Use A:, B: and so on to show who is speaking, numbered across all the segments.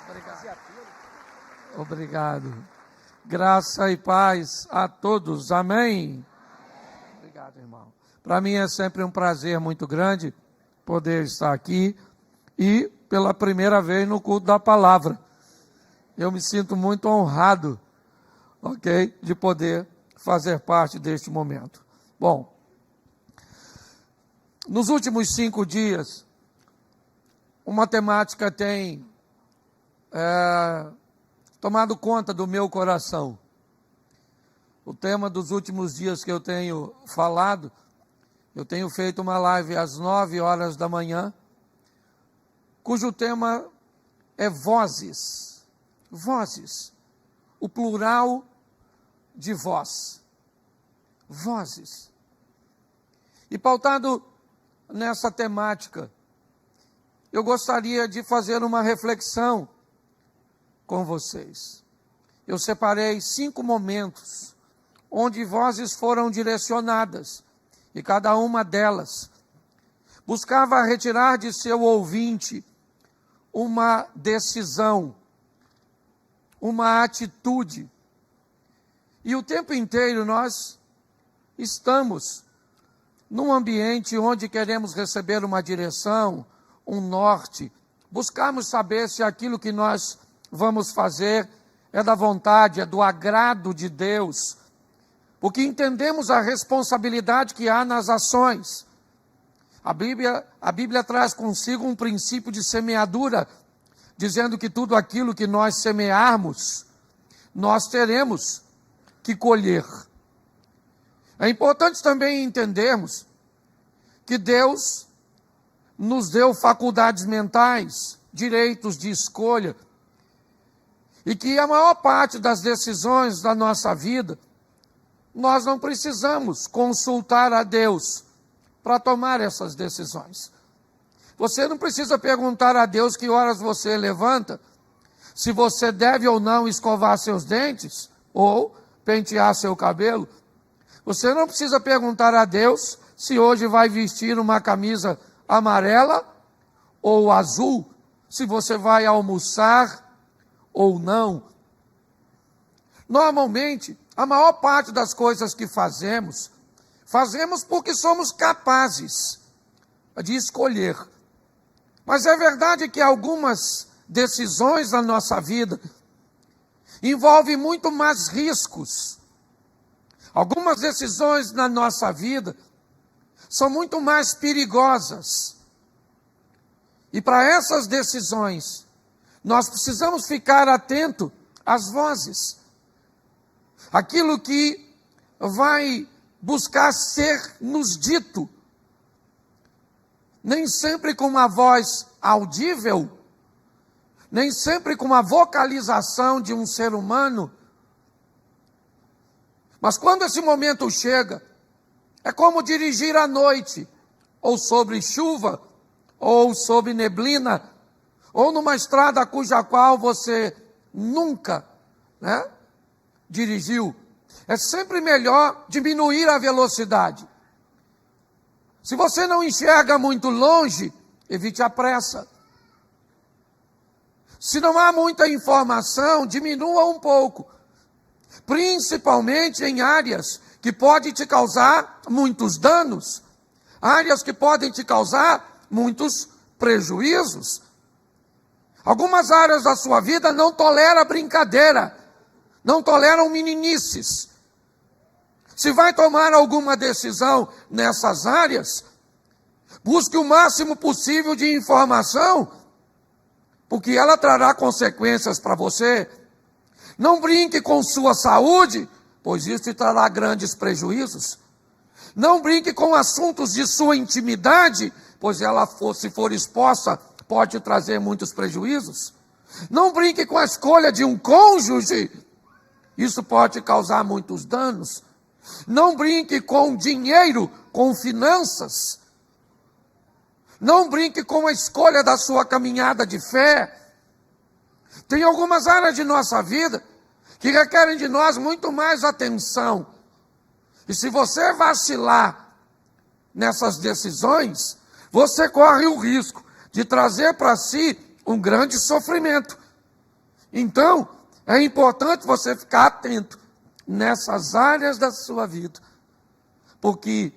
A: Obrigado. Obrigado. Graça e paz a todos. Amém. Obrigado, irmão. Para mim é sempre um prazer muito grande poder estar aqui e pela primeira vez no culto da palavra. Eu me sinto muito honrado, ok, de poder fazer parte deste momento. Bom, nos últimos 5 dias, uma temática tem tomado conta do meu coração. O tema dos últimos dias que eu tenho falado, eu tenho feito uma live às 9 horas da manhã, cujo tema é vozes. Vozes. O plural de voz. Vozes. E pautado nessa temática, eu gostaria de fazer uma reflexão com vocês. Eu separei 5 momentos onde vozes foram direcionadas e cada uma delas buscava retirar de seu ouvinte uma decisão, uma atitude. E o tempo inteiro nós estamos num ambiente onde queremos receber uma direção, um norte, buscamos saber se aquilo que nós vamos fazer é da vontade, é do agrado de Deus, porque entendemos a responsabilidade que há nas ações. A Bíblia traz consigo um princípio de semeadura, dizendo que tudo aquilo que nós semearmos, nós teremos que colher. É importante também entendermos que Deus nos deu faculdades mentais, direitos de escolha, e que a maior parte das decisões da nossa vida, nós não precisamos consultar a Deus para tomar essas decisões. Você não precisa perguntar a Deus que horas você levanta, se você deve ou não escovar seus dentes, ou pentear seu cabelo. Você não precisa perguntar a Deus se hoje vai vestir uma camisa amarela ou azul, se você vai almoçar ou não. Normalmente, a maior parte das coisas que fazemos porque somos capazes de escolher. Mas é verdade que algumas decisões da nossa vida envolvem muito mais riscos. Algumas decisões na nossa vida são muito mais perigosas. E para essas decisões, nós precisamos ficar atento às vozes. Aquilo que vai buscar ser nos dito. Nem sempre com uma voz audível, nem sempre com uma vocalização de um ser humano. Mas quando esse momento chega, é como dirigir à noite, ou sobre chuva, ou sob neblina, ou numa estrada cuja qual você nunca, dirigiu. É sempre melhor diminuir a velocidade. Se você não enxerga muito longe, evite a pressa. Se não há muita informação, diminua um pouco. Principalmente em áreas que podem te causar muitos danos, áreas que podem te causar muitos prejuízos. Algumas áreas da sua vida não toleram brincadeira, não toleram meninices. Se vai tomar alguma decisão nessas áreas, busque o máximo possível de informação, porque ela trará consequências para você. Não brinque com sua saúde, pois isso te trará grandes prejuízos. Não brinque com assuntos de sua intimidade, pois ela, se for exposta, pode trazer muitos prejuízos. Não brinque com a escolha de um cônjuge, isso pode causar muitos danos. Não brinque com dinheiro, com finanças. Não brinque com a escolha da sua caminhada de fé. Tem algumas áreas de nossa vida que requerem de nós muito mais atenção. E se você vacilar nessas decisões, você corre o risco de trazer para si um grande sofrimento. Então, é importante você ficar atento nessas áreas da sua vida, porque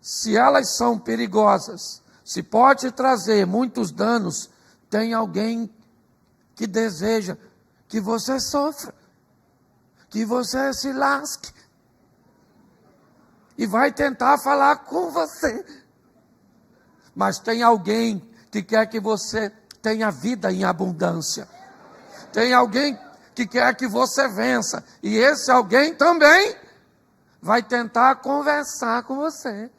A: se elas são perigosas, se pode trazer muitos danos, tem alguém que deseja que você sofra, que você se lasque, e vai tentar falar com você. Mas tem alguém que quer que você tenha vida em abundância. Tem alguém que quer que você vença. E esse alguém também vai tentar conversar com você.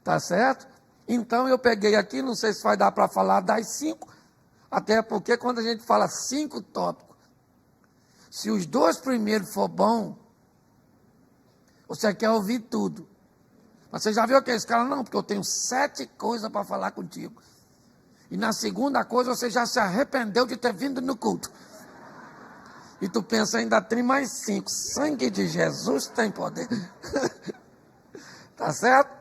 A: Tá certo? Então eu peguei aqui, não sei se vai dar para falar das 5, até porque quando a gente fala 5 tópicos, se os 2 primeiros for bom, você quer ouvir tudo. Mas você já viu que esse cara? Não, porque eu tenho 7 coisas para falar contigo. E na segunda coisa você já se arrependeu de ter vindo no culto. E tu pensa, ainda tem mais 5. Sangue de Jesus tem poder. Tá certo?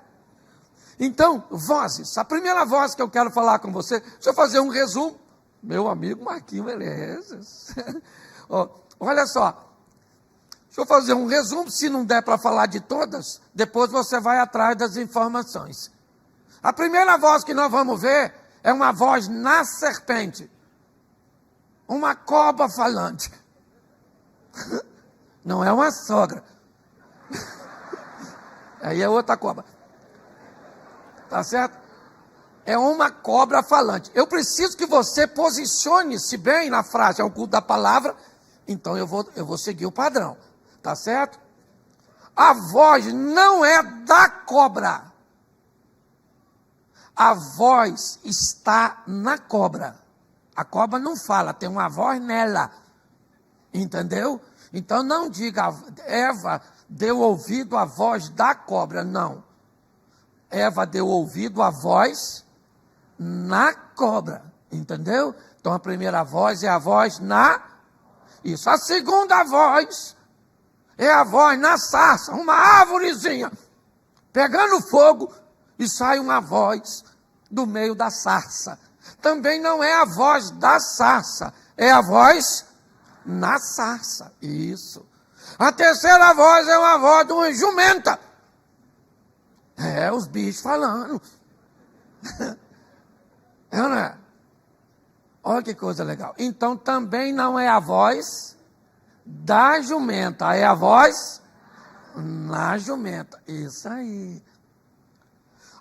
A: Então, vozes. A primeira voz que eu quero falar com você, deixa eu fazer um resumo. Meu amigo Marquinhos Menezes. Olha só. Deixa eu fazer um resumo, se não der para falar de todas, depois você vai atrás das informações. A primeira voz que nós vamos ver é uma voz na serpente. Uma cobra falante. Não é uma sogra. Aí é outra cobra. Tá certo? É uma cobra falante. Eu preciso que você posicione-se bem na frase, é o culto da palavra, então eu vou seguir o padrão. Tá certo? A voz não é da cobra. A voz está na cobra. A cobra não fala, tem uma voz nela. Entendeu? Então não diga, Eva deu ouvido à voz da cobra. Não. Eva deu ouvido à voz na cobra. Entendeu? Então a primeira voz é a voz na... Isso. A segunda voz... é a voz na sarça, uma árvorezinha, pegando fogo, e sai uma voz do meio da sarça. Também não é a voz da sarça, é a voz na sarça. Isso. A terceira voz é uma voz de uma jumenta. É, os bichos falando. É, não é? Olha que coisa legal. Então também não é a voz da jumenta, é a voz na jumenta. Isso aí.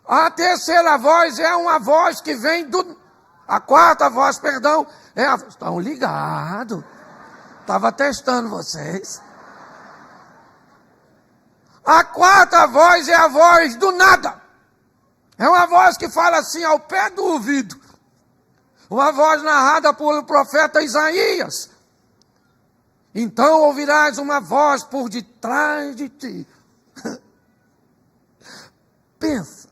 A: A terceira voz é uma voz que vem do... A quarta voz, perdão, é a... Estão ligados. Estava testando vocês. A quarta voz é a voz do nada. É uma voz que fala assim ao pé do ouvido. Uma voz narrada pelo profeta Isaías. Então ouvirás uma voz por detrás de ti. Pensa.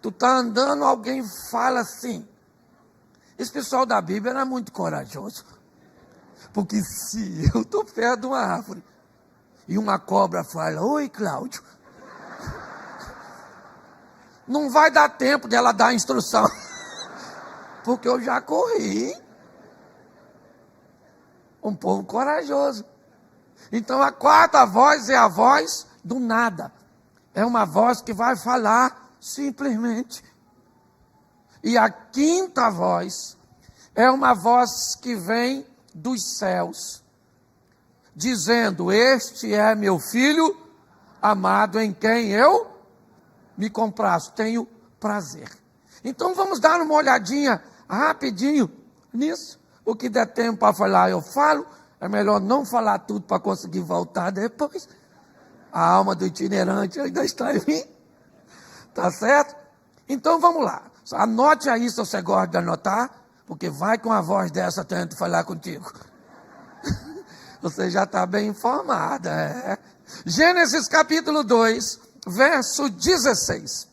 A: Tu está andando, alguém fala assim. Esse pessoal da Bíblia era muito corajoso. Porque se eu estou perto de uma árvore e uma cobra fala, oi Cláudio, não vai dar tempo dela dar a instrução. Porque eu já corri. Um povo corajoso. Então a quarta voz é a voz do nada. É uma voz que vai falar simplesmente. E a quinta voz é uma voz que vem dos céus, dizendo, este é meu filho amado em quem eu me comprazo, tenho prazer. Então vamos dar uma olhadinha rapidinho nisso. O que der tempo para falar, eu falo. É melhor não falar tudo para conseguir voltar depois. A alma do itinerante ainda está em mim. Tá certo? Então vamos lá. Anote aí se você gosta de anotar, porque vai com a voz dessa tento falar contigo. Você já está bem informada. É. Gênesis capítulo 2, verso 16.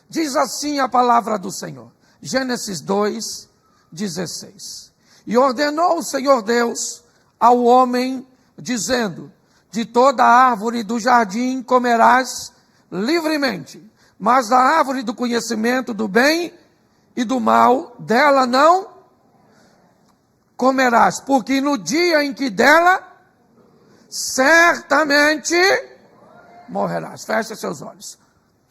A: Diz assim a palavra do Senhor. Gênesis 2, 16. E ordenou o Senhor Deus ao homem, dizendo, de toda árvore do jardim comerás livremente, mas da árvore do conhecimento do bem e do mal, dela não comerás, porque no dia em que dela, certamente morrerás. Feche seus olhos.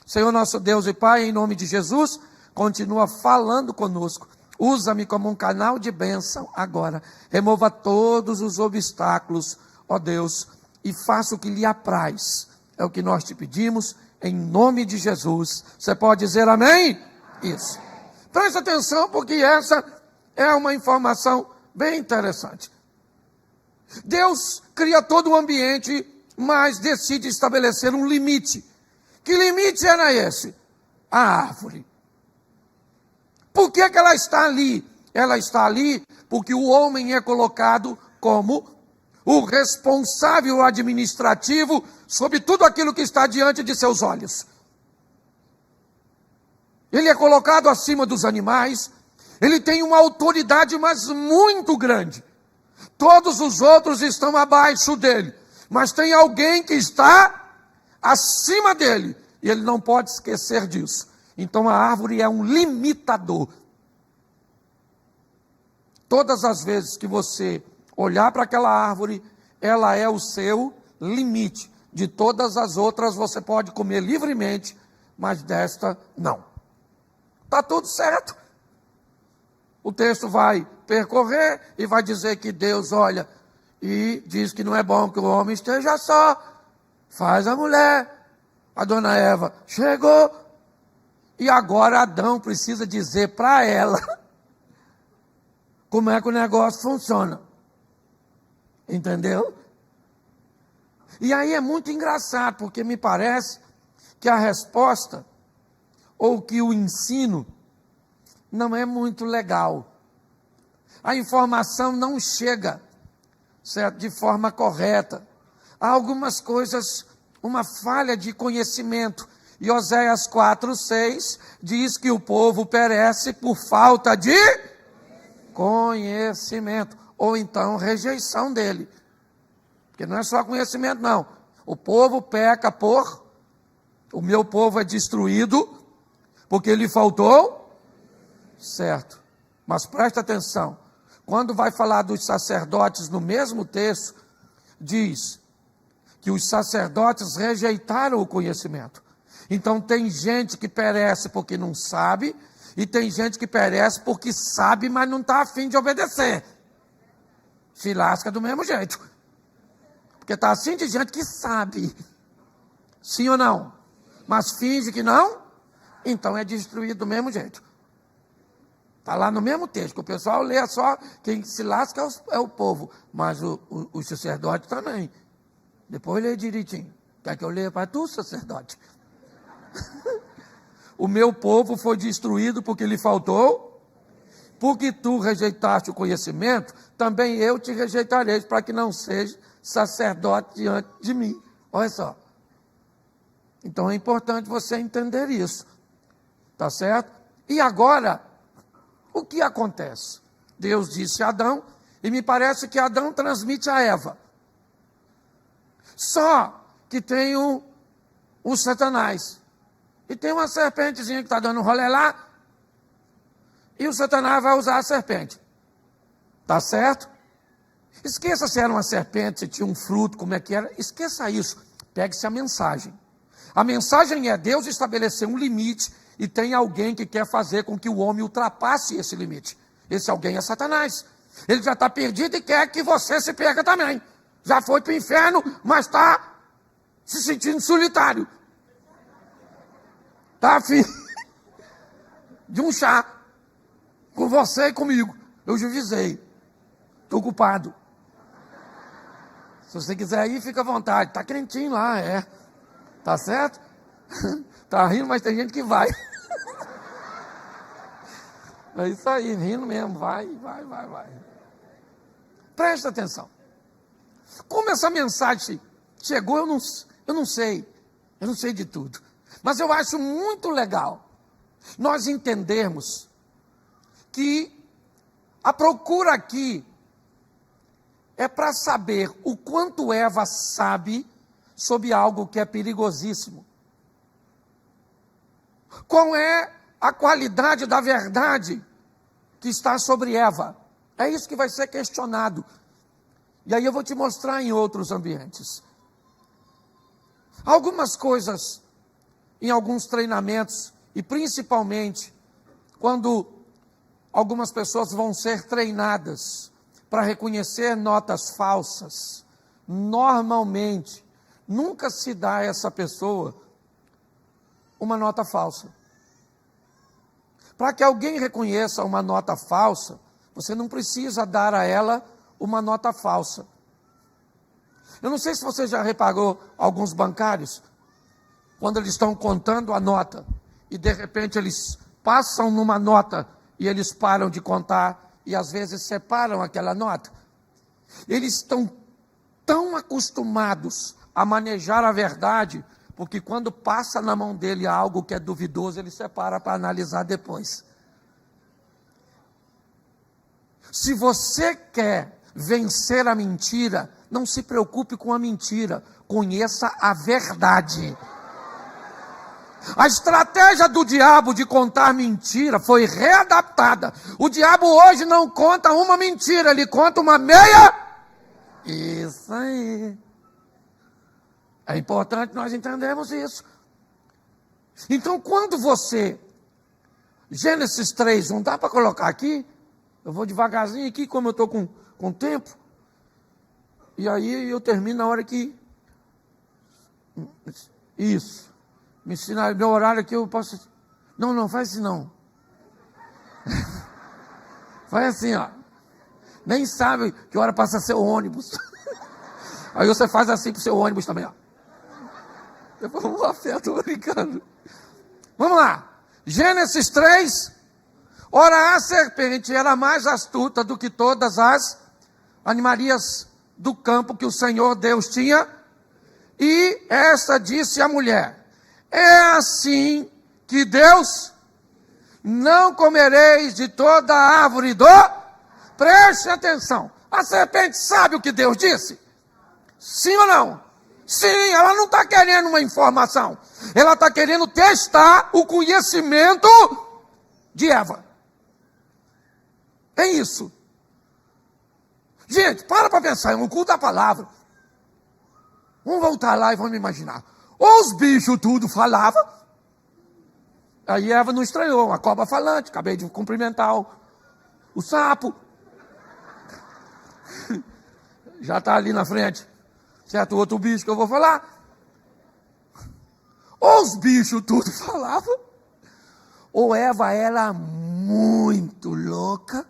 A: Senhor nosso Deus e Pai, em nome de Jesus, continua falando conosco. Usa-me como um canal de bênção agora. Remova todos os obstáculos, ó Deus, e faça o que lhe apraz. É o que nós te pedimos, em nome de Jesus. Você pode dizer amém? Isso. Preste atenção, porque essa é uma informação bem interessante. Deus cria todo o ambiente, mas decide estabelecer um limite. Que limite era esse? A árvore. Por que ela está ali? Ela está ali porque o homem é colocado como o responsável administrativo sobre tudo aquilo que está diante de seus olhos. Ele é colocado acima dos animais, ele tem uma autoridade, mas muito grande. Todos os outros estão abaixo dele, mas tem alguém que está acima dele, e ele não pode esquecer disso. Então a árvore é um limitador. Todas as vezes que você olhar para aquela árvore, ela é o seu limite. De todas as outras você pode comer livremente, mas desta não. Está tudo certo. O texto vai percorrer e vai dizer que Deus olha e diz que não é bom que o homem esteja só. Faz a mulher. A dona Eva chegou. E agora Adão precisa dizer para ela como é que o negócio funciona. Entendeu? E aí é muito engraçado, porque me parece que a resposta, ou que o ensino, não é muito legal. A informação não chega, certo, de forma correta. Há algumas coisas, uma falha de conhecimento. E Oséias 4:6 diz que o povo perece por falta de conhecimento, ou então rejeição dele. Porque não é só conhecimento, não. O povo peca por... O meu povo é destruído porque lhe faltou... Certo. Mas presta atenção. Quando vai falar dos sacerdotes no mesmo texto, diz que os sacerdotes rejeitaram o conhecimento. Então tem gente que perece porque não sabe, e tem gente que perece porque sabe, mas não está a fim de obedecer. Se lasca do mesmo jeito. Porque está assim de gente que sabe. Sim ou não? Mas finge que não, então é destruído do mesmo jeito. Está lá no mesmo texto, que o pessoal lê só, quem se lasca é o povo, mas o sacerdote também. Depois lê direitinho. Quer que eu leia para tu, sacerdote? O meu povo foi destruído porque lhe faltou, porque tu rejeitaste o conhecimento, também eu te rejeitarei, para que não seja sacerdote diante de mim. Olha só. Então é importante você entender isso. Tá certo? E agora, o que acontece? Deus disse a Adão, e me parece que Adão transmite a Eva. Só que tem um Satanás. E tem uma serpentezinha que está dando um rolê lá, e o Satanás vai usar a serpente. Tá certo? Esqueça se era uma serpente, se tinha um fruto, como é que era. Esqueça isso. Pegue-se a mensagem. A mensagem é: Deus estabeleceu um limite e tem alguém que quer fazer com que o homem ultrapasse esse limite. Esse alguém é Satanás. Ele já está perdido e quer que você se perca também. Já foi para o inferno, mas está se sentindo solitário. Está afim de um chá com você e comigo. Eu juizei. Estou ocupado. Se você quiser ir, fica à vontade. Está quentinho lá, é. Tá certo? Tá rindo, mas tem gente que vai. É isso aí, rindo mesmo. Vai. Presta atenção. Como essa mensagem chegou, eu não sei. Eu não sei de tudo. Mas eu acho muito legal nós entendermos que a procura aqui é para saber o quanto Eva sabe sobre algo que é perigosíssimo. Qual é a qualidade da verdade que está sobre Eva? É isso que vai ser questionado. E aí eu vou te mostrar em outros ambientes. Algumas coisas, em alguns treinamentos, e principalmente quando algumas pessoas vão ser treinadas para reconhecer notas falsas, normalmente, nunca se dá a essa pessoa uma nota falsa. Para que alguém reconheça uma nota falsa, você não precisa dar a ela uma nota falsa. Eu não sei se você já reparou alguns bancários, quando eles estão contando a nota, e de repente eles passam numa nota, e eles param de contar, e às vezes separam aquela nota. Eles estão tão acostumados a manejar a verdade, porque quando passa na mão dele algo que é duvidoso, ele separa para analisar depois. Se você quer vencer a mentira, não se preocupe com a mentira, conheça a verdade. A estratégia do diabo de contar mentira foi readaptada. O diabo hoje não conta uma mentira, ele conta uma meia. Isso aí. É importante nós entendermos isso. Então, quando você... Gênesis 3, não dá para colocar aqui? Eu vou devagarzinho aqui, como eu estou com tempo. E aí eu termino na hora que... Isso. Me ensinar meu horário aqui, eu posso... Não, faz assim não. Faz assim, ó. Nem sabe que hora passa seu ônibus. Aí você faz assim pro seu ônibus também, ó. Vamos lá, estou brincando. Vamos lá. Gênesis 3. Ora, a serpente era mais astuta do que todas as animarias do campo que o Senhor Deus tinha. E esta disse à mulher: é assim que Deus, não comereis de toda a árvore do... Preste atenção. A serpente sabe o que Deus disse? Sim ou não? Sim, ela não está querendo uma informação. Ela está querendo testar o conhecimento de Eva. É isso. Gente, para pensar, é um culto da palavra. Vamos voltar lá e vamos imaginar. Os bichos tudo falavam. Aí Eva não estranhou, uma cobra falante, acabei de cumprimentar o sapo. Já está ali na frente. Certo, outro bicho que eu vou falar. Os bichos tudo falavam. Ou Eva era muito louca.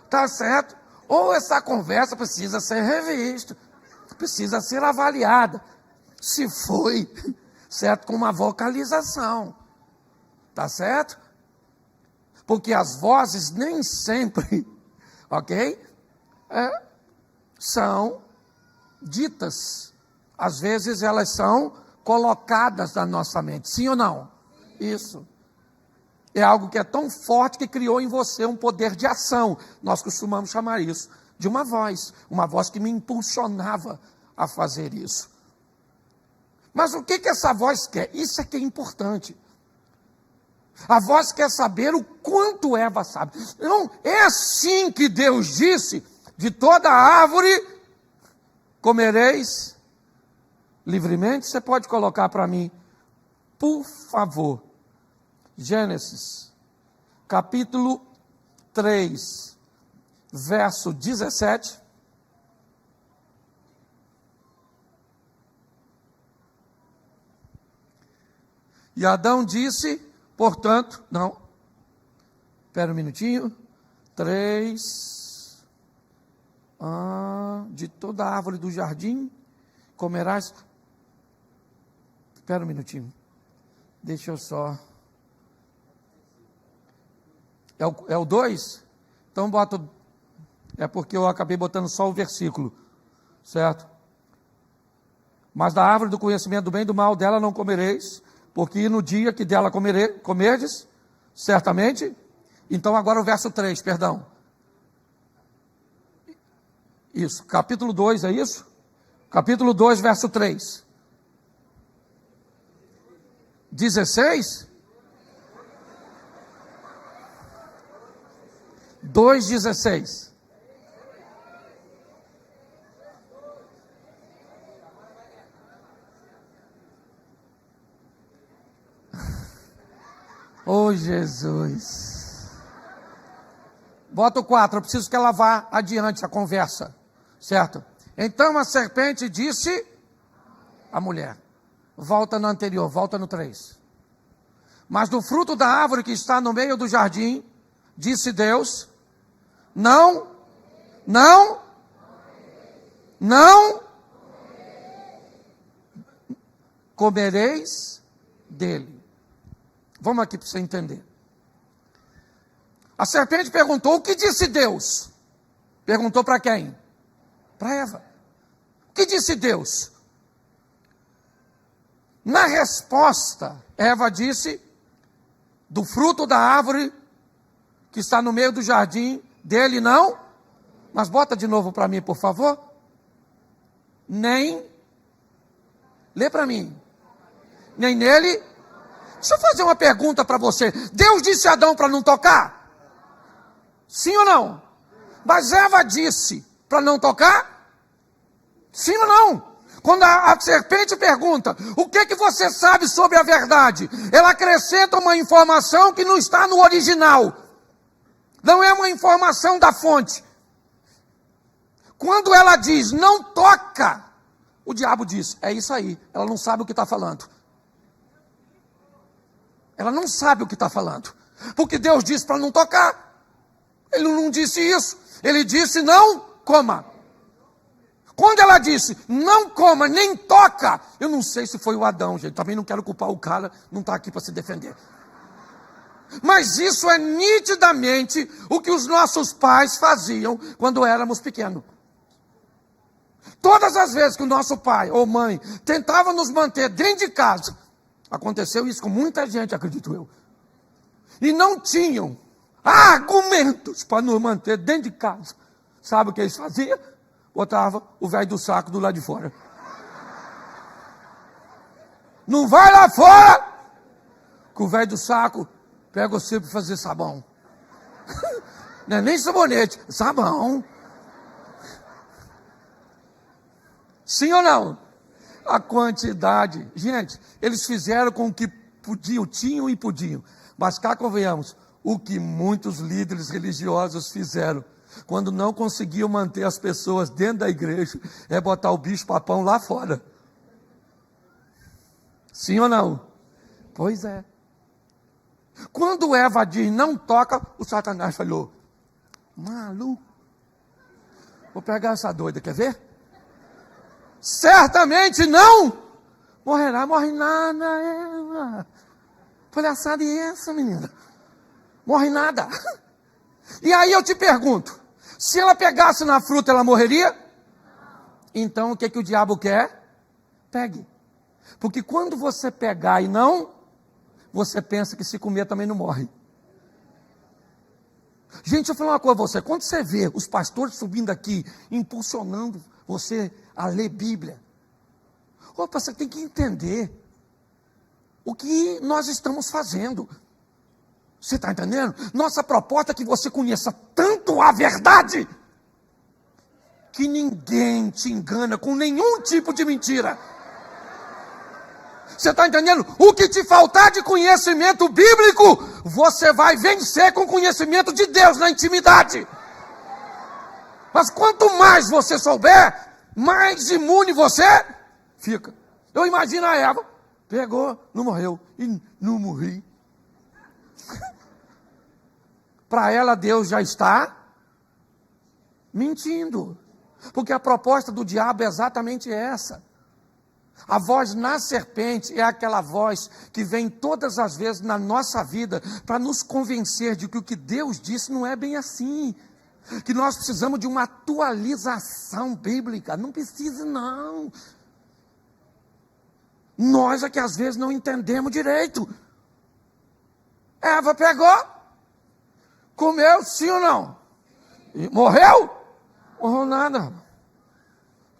A: Tá certo? Ou essa conversa precisa ser revista, precisa ser avaliada. Se foi, certo, com uma vocalização. Tá certo? Porque as vozes nem sempre, ok? São ditas. Às vezes elas são colocadas na nossa mente. Sim ou não? Isso. É algo que é tão forte que criou em você um poder de ação. Nós costumamos chamar isso de uma voz que me impulsionava a fazer isso. Mas o que essa voz quer? Isso é que é importante. A voz quer saber o quanto Eva sabe. Não, é assim que Deus disse: de toda árvore comereis livremente. Você pode colocar para mim, por favor, Gênesis, capítulo 3, verso 17. E Adão disse, portanto, não, espera um minutinho, 3, de toda a árvore do jardim comerás, espera um minutinho, deixa eu só... É o 2? Então bota... É porque eu acabei botando só o versículo. Certo? Mas da árvore do conhecimento do bem e do mal dela não comereis, porque no dia que dela comerdes, certamente... Então agora o verso 3, perdão. Isso, capítulo 2, é isso? Capítulo 2, verso 3. 16? 2,16. Oh, Jesus. Bota o 4, eu preciso que ela vá adiante a conversa, certo? Então a serpente disse à mulher, volta no anterior, volta no 3. Mas do fruto da árvore que está no meio do jardim, disse Deus, não comereis dele. Vamos aqui para você entender. A serpente perguntou, o que disse Deus? Perguntou para quem? Para Eva. O que disse Deus? Na resposta, Eva disse, do fruto da árvore que está no meio do jardim, dele não. Mas bota de novo para mim, por favor. Nem. Lê para mim. Nem nele. Deixa eu fazer uma pergunta para você. Deus disse a Adão para não tocar? Sim ou não? Mas Eva disse para não tocar? Sim ou não? Quando a serpente pergunta, o que você sabe sobre a verdade? Ela acrescenta uma informação que não está no original. Não é uma informação da fonte. Quando ela diz, não toca, o diabo diz, é isso aí. Ela não sabe o que está falando. Ela não sabe o que está falando. Porque Deus disse para não tocar. Ele não disse isso. Ele disse, não coma. Quando ela disse, não coma, nem toca, eu não sei se foi o Adão, gente. Também não quero culpar o cara, não está aqui para se defender. Mas isso é nitidamente o que os nossos pais faziam quando éramos pequenos. Todas as vezes que o nosso pai ou mãe tentava nos manter dentro de casa, aconteceu isso com muita gente, acredito eu, e não tinham argumentos para nos manter dentro de casa. Sabe o que eles faziam? Botava o velho do saco do lado de fora. Não vai lá fora, que o velho do saco pega você para fazer sabão. Não é nem sabonete, sabão. Sim ou não? A quantidade. Gente, eles fizeram com o que podiam, tinham e podiam. Mas cá convenhamos, o que muitos líderes religiosos fizeram, quando não conseguiam manter as pessoas dentro da igreja, é botar o bicho-papão lá fora. Sim ou não? Pois é. Quando Eva diz não toca, o Satanás falou, maluco, vou pegar essa doida, quer ver? Certamente não morrerá, morre nada, Eva. Palhaçada é essa, menina? Morre nada. E aí eu te pergunto, se ela pegasse na fruta, ela morreria? Então o que o diabo quer? Pegue. Porque quando você pegar e não, você pensa que se comer também não morre. Gente, deixa eu falar uma coisa a você. Quando você vê os pastores subindo aqui, impulsionando você a ler Bíblia, opa, você tem que entender o que nós estamos fazendo. Você está entendendo? Nossa proposta é que você conheça tanto a verdade, que ninguém te engana com nenhum tipo de mentira. Você está entendendo? O que te faltar de conhecimento bíblico, você vai vencer com conhecimento de Deus na intimidade. Mas quanto mais você souber, mais imune você fica. Eu imagino a Eva, pegou, não morreu, e não morri. Para ela Deus já está mentindo. Porque a proposta do diabo é exatamente essa. A voz na serpente é aquela voz que vem todas as vezes na nossa vida para nos convencer de que o que Deus disse não é bem assim. Que nós precisamos de uma atualização bíblica. Não precisa, não. Nós é que às vezes não entendemos direito. Eva pegou, comeu, sim ou não? E morreu? Morreu nada.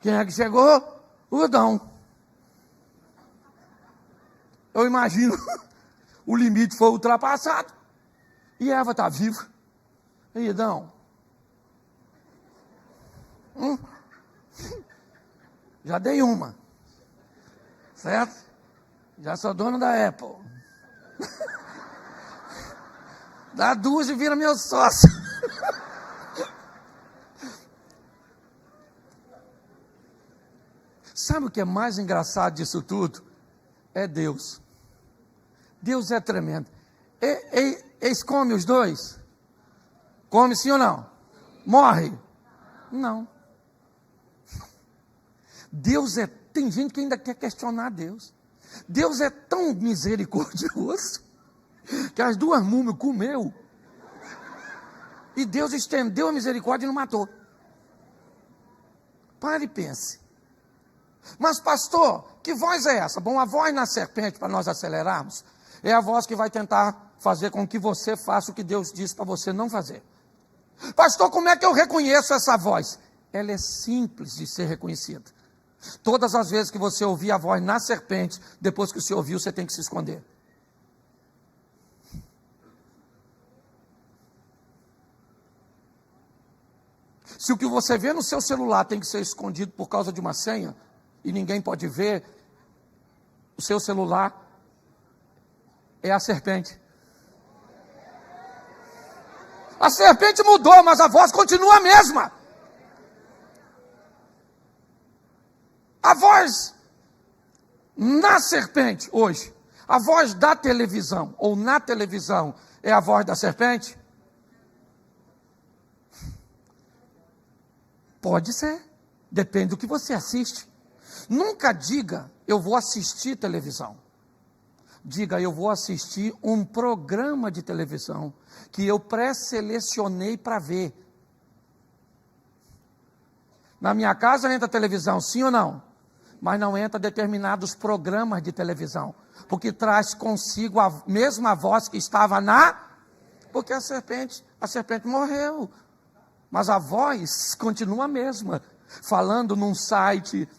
A: Quem é que chegou? O Adão. Eu imagino, o limite foi ultrapassado. E Eva está viva. Ei, Idão. Já dei uma. Certo? Já sou dono da Apple. Dá duas e vira meu sócio. Sabe o que é mais engraçado disso tudo? É Deus. Deus é tremendo. Eles comem os dois? Come sim ou não? Morre? Não. Deus é... Tem gente que ainda quer questionar Deus. Deus é tão misericordioso que as duas múmias comeu. E Deus estendeu a misericórdia e não matou. Pare e pense. Mas pastor, que voz é essa? Bom, a voz na serpente, para nós acelerarmos, é a voz que vai tentar fazer com que você faça o que Deus disse para você não fazer. Pastor, como é que eu reconheço essa voz? Ela é simples de ser reconhecida. Todas as vezes que você ouvir a voz na serpente, depois que você ouviu, você tem que se esconder. Se o que você vê no seu celular tem que ser escondido por causa de uma senha, e ninguém pode ver, o seu celular é a serpente. A serpente mudou, mas a voz continua a mesma. A voz na serpente hoje, a voz da televisão, ou na televisão, é a voz da serpente? Pode ser, depende do que você assiste. Nunca diga, eu vou assistir televisão. Diga, eu vou assistir um programa de televisão que eu pré-selecionei para ver. Na minha casa entra televisão, sim ou não? Mas não entra determinados programas de televisão, porque traz consigo a mesma voz que estava porque a serpente morreu, mas a voz continua a mesma, falando num site,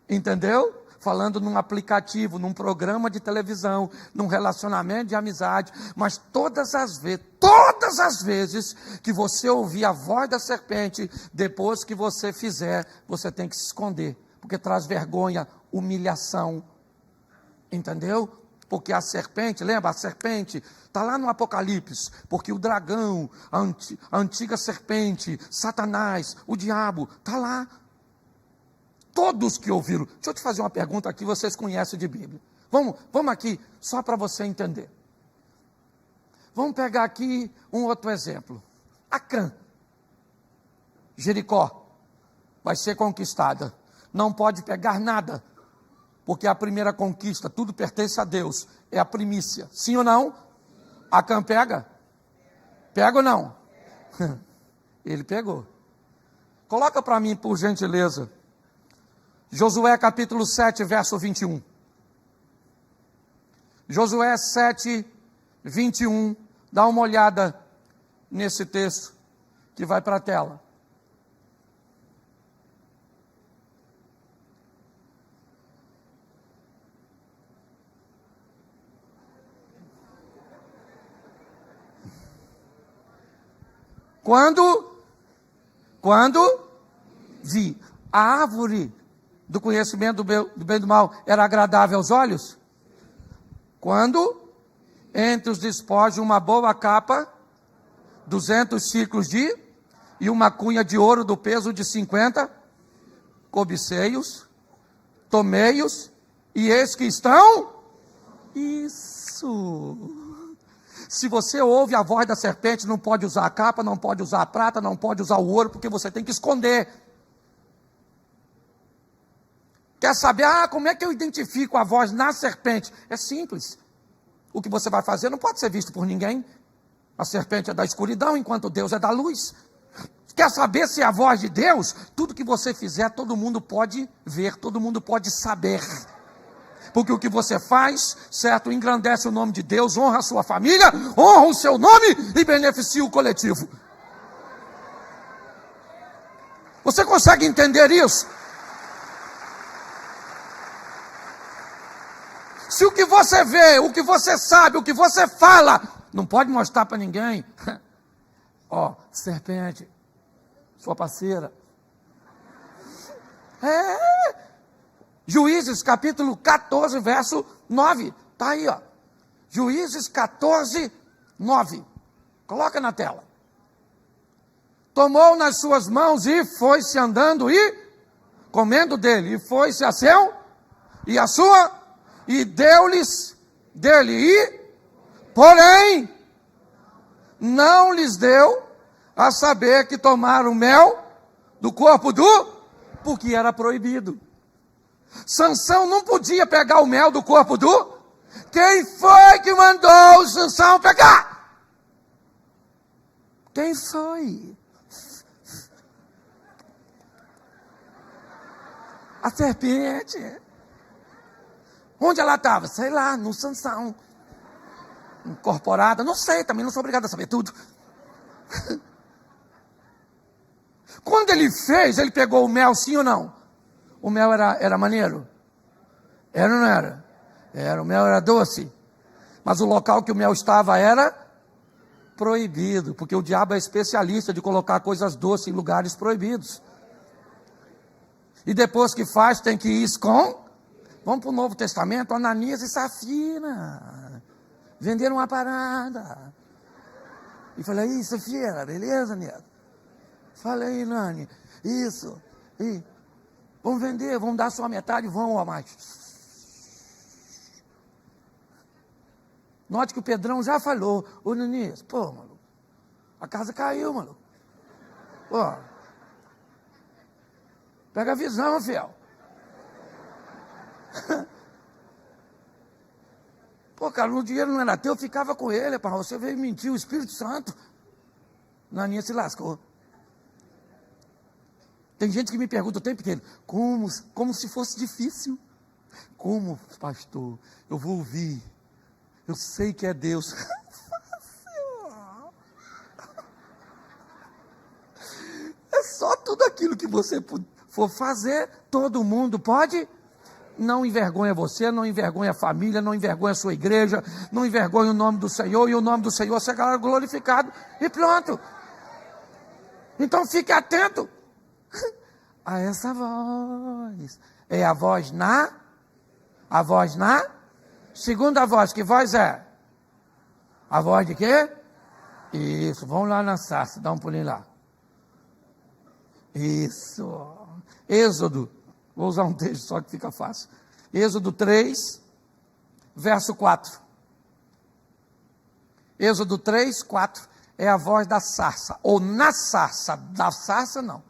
A: entendeu? Falando num aplicativo, num programa de televisão, num relacionamento de amizade, mas todas as vezes que você ouvir a voz da serpente, depois que você fizer, você tem que se esconder, porque traz vergonha, humilhação, entendeu? Porque a serpente, lembra? A serpente está lá no Apocalipse, porque o dragão, a antiga serpente, Satanás, o diabo, está lá. Todos que ouviram. Deixa eu te fazer uma pergunta aqui, vocês conhecem de Bíblia. Vamos aqui, só para você entender. Vamos pegar aqui um outro exemplo. Acã, Jericó, vai ser conquistada. Não pode pegar nada, porque a primeira conquista, tudo pertence a Deus, é a primícia. Sim ou não? Acã pega? Pega ou não? Ele pegou. Coloca para mim, por gentileza, Josué capítulo 7, verso 21. Josué 7, 21. Dá uma olhada nesse texto que vai para a tela. Quando vi a árvore do conhecimento do bem e do mal era agradável aos olhos? Quando entre os despojos uma boa capa, 200 ciclos e uma cunha de ouro do peso de 50, cobicei-os, tomei-os, e eis que estão... Isso... Se você ouve a voz da serpente, não pode usar a capa, não pode usar a prata, não pode usar o ouro, porque você tem que esconder. Quer saber, como é que eu identifico a voz na serpente? É simples. O que você vai fazer não pode ser visto por ninguém. A serpente é da escuridão, enquanto Deus é da luz. Quer saber se é a voz de Deus? Tudo que você fizer, todo mundo pode ver, todo mundo pode saber. Porque o que você faz, certo, engrandece o nome de Deus, honra a sua família, honra o seu nome e beneficia o coletivo. Você consegue entender isso? Se o que você vê, o que você sabe, o que você fala, não pode mostrar para ninguém, Ó, serpente, sua parceira. Juízes capítulo 14, verso 9. Está aí, ó. Juízes 14, 9. Coloca na tela. Tomou nas suas mãos e foi-se andando e comendo dele. E foi-se a seu e a sua e deu-lhes dele. E, porém, não lhes deu a saber que tomaram mel do corpo porque era proibido. Sansão não podia pegar o mel do corpo Quem foi que mandou o Sansão pegar? Quem foi? A serpente. Onde ela estava? Sei lá, no Sansão. Incorporada, não sei, também não sou obrigado a saber tudo. Quando ele fez, ele pegou o mel, sim ou não? O mel era maneiro? Era ou não era? O mel era doce. Mas o local que o mel estava era proibido, porque o diabo é especialista de colocar coisas doces em lugares proibidos. E depois que faz, tem que ir com... Vamos para o Novo Testamento, Ananias e Safira. Venderam uma parada. E falei, aí, Safira, beleza, Neto? Falei, Nani, isso. E vamos vender, vamos dar só a metade, vamos a mais. Note que o Pedrão já falou, ô Nanias, pô, maluco, a casa caiu, maluco. Pô, pega a visão, fiel. Pô, cara, o dinheiro não era teu, eu ficava com ele, para você veio mentir, o Espírito Santo. Naninha se lascou. Tem gente que me pergunta o tempo inteiro, como se fosse difícil. Como, pastor, eu vou ouvir, eu sei que é Deus. É só tudo aquilo que você for fazer, todo mundo pode. Não envergonha você, não envergonha a família, não envergonha a sua igreja, não envergonha o nome do Senhor, e o nome do Senhor será glorificado, e pronto. Então fique atento a essa voz. É a voz na? Segunda voz, que voz é? A voz de quê? Isso, vamos lá na sarça, dá um pulinho lá. Isso. Êxodo, vou usar um texto só que fica fácil. Êxodo 3, verso 4. Êxodo 3, 4. É a voz da sarça, ou na sarça, da sarça não.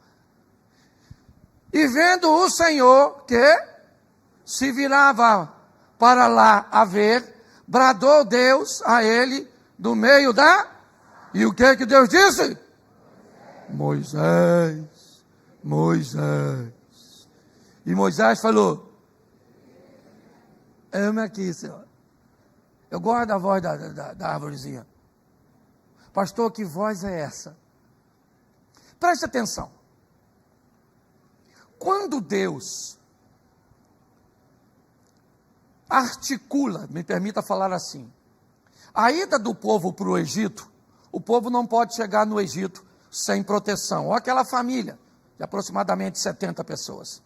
A: E vendo o Senhor que se virava para lá a ver, bradou Deus a ele do meio da... E o que Deus disse? Moisés. E Moisés falou, ame aqui, Senhor. Eu gosto da voz da árvorezinha. Pastor, que voz é essa? Preste atenção. Quando Deus articula, me permita falar assim, a ida do povo para o Egito, o povo não pode chegar no Egito sem proteção. Ou aquela família de aproximadamente 70 pessoas.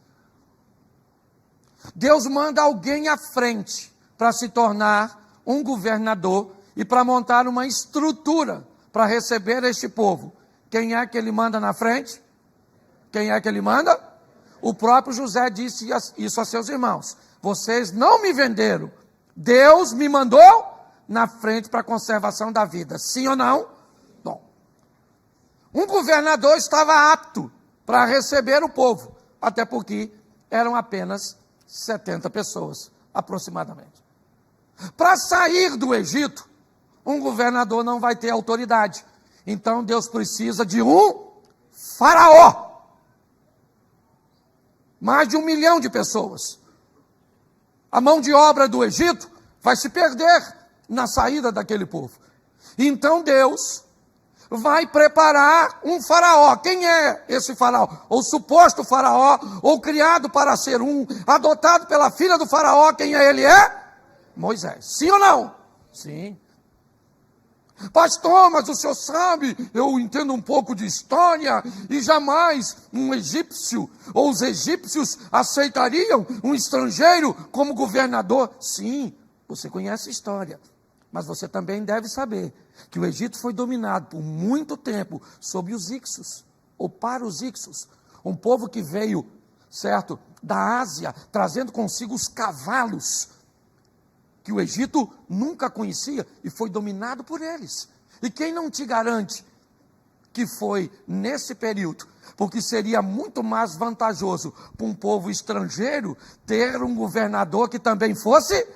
A: Deus manda alguém à frente para se tornar um governador e para montar uma estrutura para receber este povo. Quem é que ele manda na frente? Quem é que ele manda? O próprio José disse isso a seus irmãos. Vocês não me venderam. Deus me mandou na frente para a conservação da vida. Sim ou não? Bom. Um governador estava apto para receber o povo. Até porque eram apenas 70 pessoas, aproximadamente. Para sair do Egito, um governador não vai ter autoridade. Então Deus precisa de um faraó. Mais de 1 milhão de pessoas. A mão de obra do Egito vai se perder na saída daquele povo. Então Deus vai preparar um faraó. Quem é esse faraó? Ou suposto faraó, ou criado para ser adotado pela filha do faraó. Quem é ele? É Moisés. Sim ou não? Sim. Pastor, mas o senhor sabe, eu entendo um pouco de história, e jamais um egípcio ou os egípcios aceitariam um estrangeiro como governador. Sim, você conhece a história, mas você também deve saber que o Egito foi dominado por muito tempo sob os Ixos, ou para os Ixos, um povo que veio, certo, da Ásia, trazendo consigo os cavalos, que o Egito nunca conhecia e foi dominado por eles. E quem não te garante que foi nesse período? Porque seria muito mais vantajoso para um povo estrangeiro ter um governador que também fosse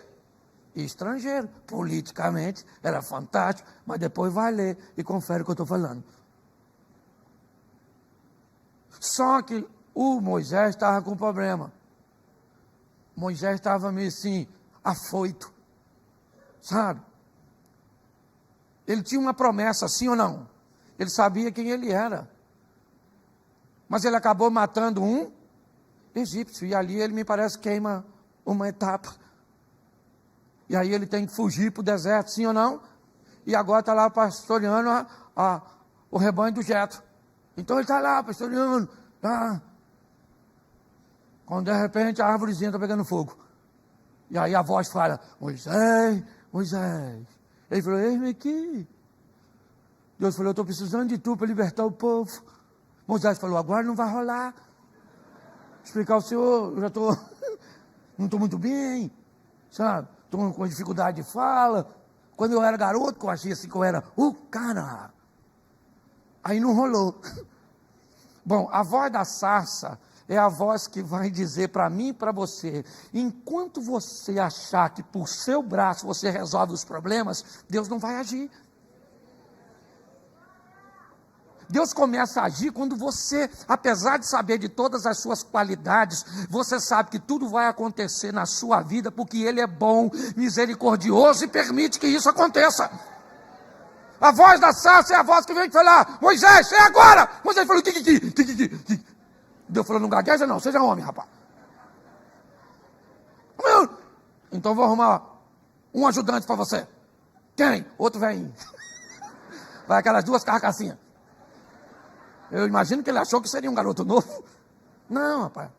A: estrangeiro. Politicamente era fantástico, mas depois vai ler e confere o que eu estou falando. Só que o Moisés estava com problema. Moisés estava meio assim, afoito. Sabe? Ele tinha uma promessa, sim ou não? Ele sabia quem ele era. Mas ele acabou matando um egípcio. E ali ele, me parece, queima uma etapa. E aí ele tem que fugir para o deserto, sim ou não? E agora está lá pastoreando o rebanho do Jetro. Então ele está lá pastoreando. Tá? Quando de repente a árvorezinha está pegando fogo. E aí a voz fala, Moisés, Moisés. Ele falou, eis-me aqui. Deus falou, eu estou precisando de tu para libertar o povo. Moisés falou, agora não vai rolar. Explicar ao senhor, eu já estou, não estou muito bem, sabe? Estou com dificuldade de fala. Quando eu era garoto, que eu achei assim que eu era o cara. Aí não rolou. Bom, a voz da sarça é a voz que vai dizer para mim e para você, enquanto você achar que por seu braço você resolve os problemas, Deus não vai agir. Deus começa a agir quando você, apesar de saber de todas as suas qualidades, você sabe que tudo vai acontecer na sua vida, porque Ele é bom, misericordioso e permite que isso aconteça. A voz da sarça é a voz que vem falar, Moisés, é agora! Moisés falou, Deus falou, não gagueja não, seja homem, rapaz. Então vou arrumar um ajudante para você. Quem? Outro velhinho. Vai aquelas duas carcassinhas. Eu imagino que ele achou que seria um garoto novo. Não, rapaz.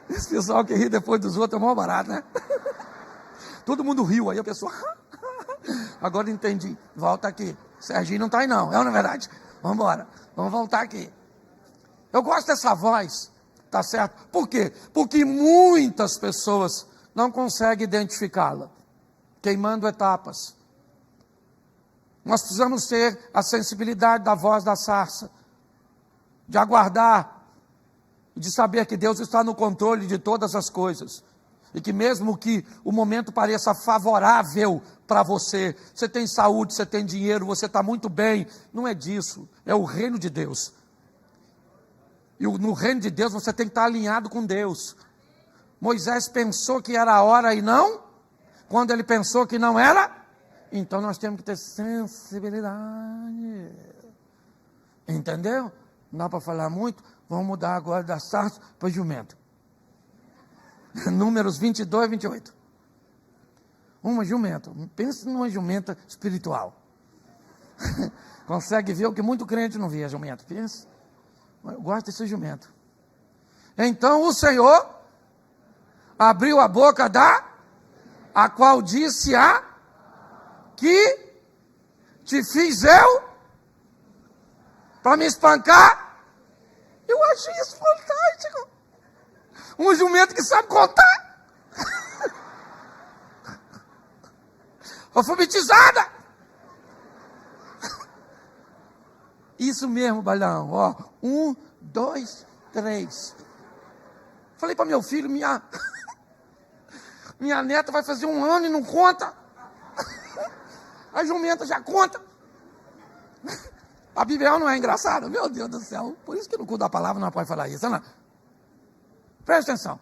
A: Esse pessoal que ri depois dos outros é mó barato, né? Todo mundo riu, aí a pessoa... Agora entendi. Volta aqui. Serginho não está aí não, é ou não é verdade? Vamos embora. Vamos voltar aqui. Eu gosto dessa voz, tá certo? Por quê? Porque muitas pessoas não conseguem identificá-la. Queimando etapas. Nós precisamos ter a sensibilidade da voz da sarça, de aguardar, de saber que Deus está no controle de todas as coisas, e que mesmo que o momento pareça favorável para você, você tem saúde, você tem dinheiro, você está muito bem, não é disso, é o reino de Deus, e no reino de Deus você tem que estar alinhado com Deus. Moisés pensou que era a hora e não, quando ele pensou que não era, então nós temos que ter sensibilidade. Entendeu? Não dá para falar muito. Vamos mudar agora da sarça para jumento. Números 22 e 28. Uma jumenta. Pensa numa jumenta espiritual. Consegue ver o que muito crente não vê, a jumenta. Pensa. Eu gosto desse jumento. Então o Senhor abriu a boca a qual disse que te fiz eu para me espancar. Eu achei isso fantástico. Um jumento que sabe contar. Alfabetizada. Isso mesmo, Balão. Ó, 1, 2, 3. Falei para meu filho, minha neta vai fazer 1 ano e não conta. A jumenta já conta. A Bíblia não é engraçada? Meu Deus do céu. Por isso que no culto da palavra não pode falar isso, não. Presta atenção.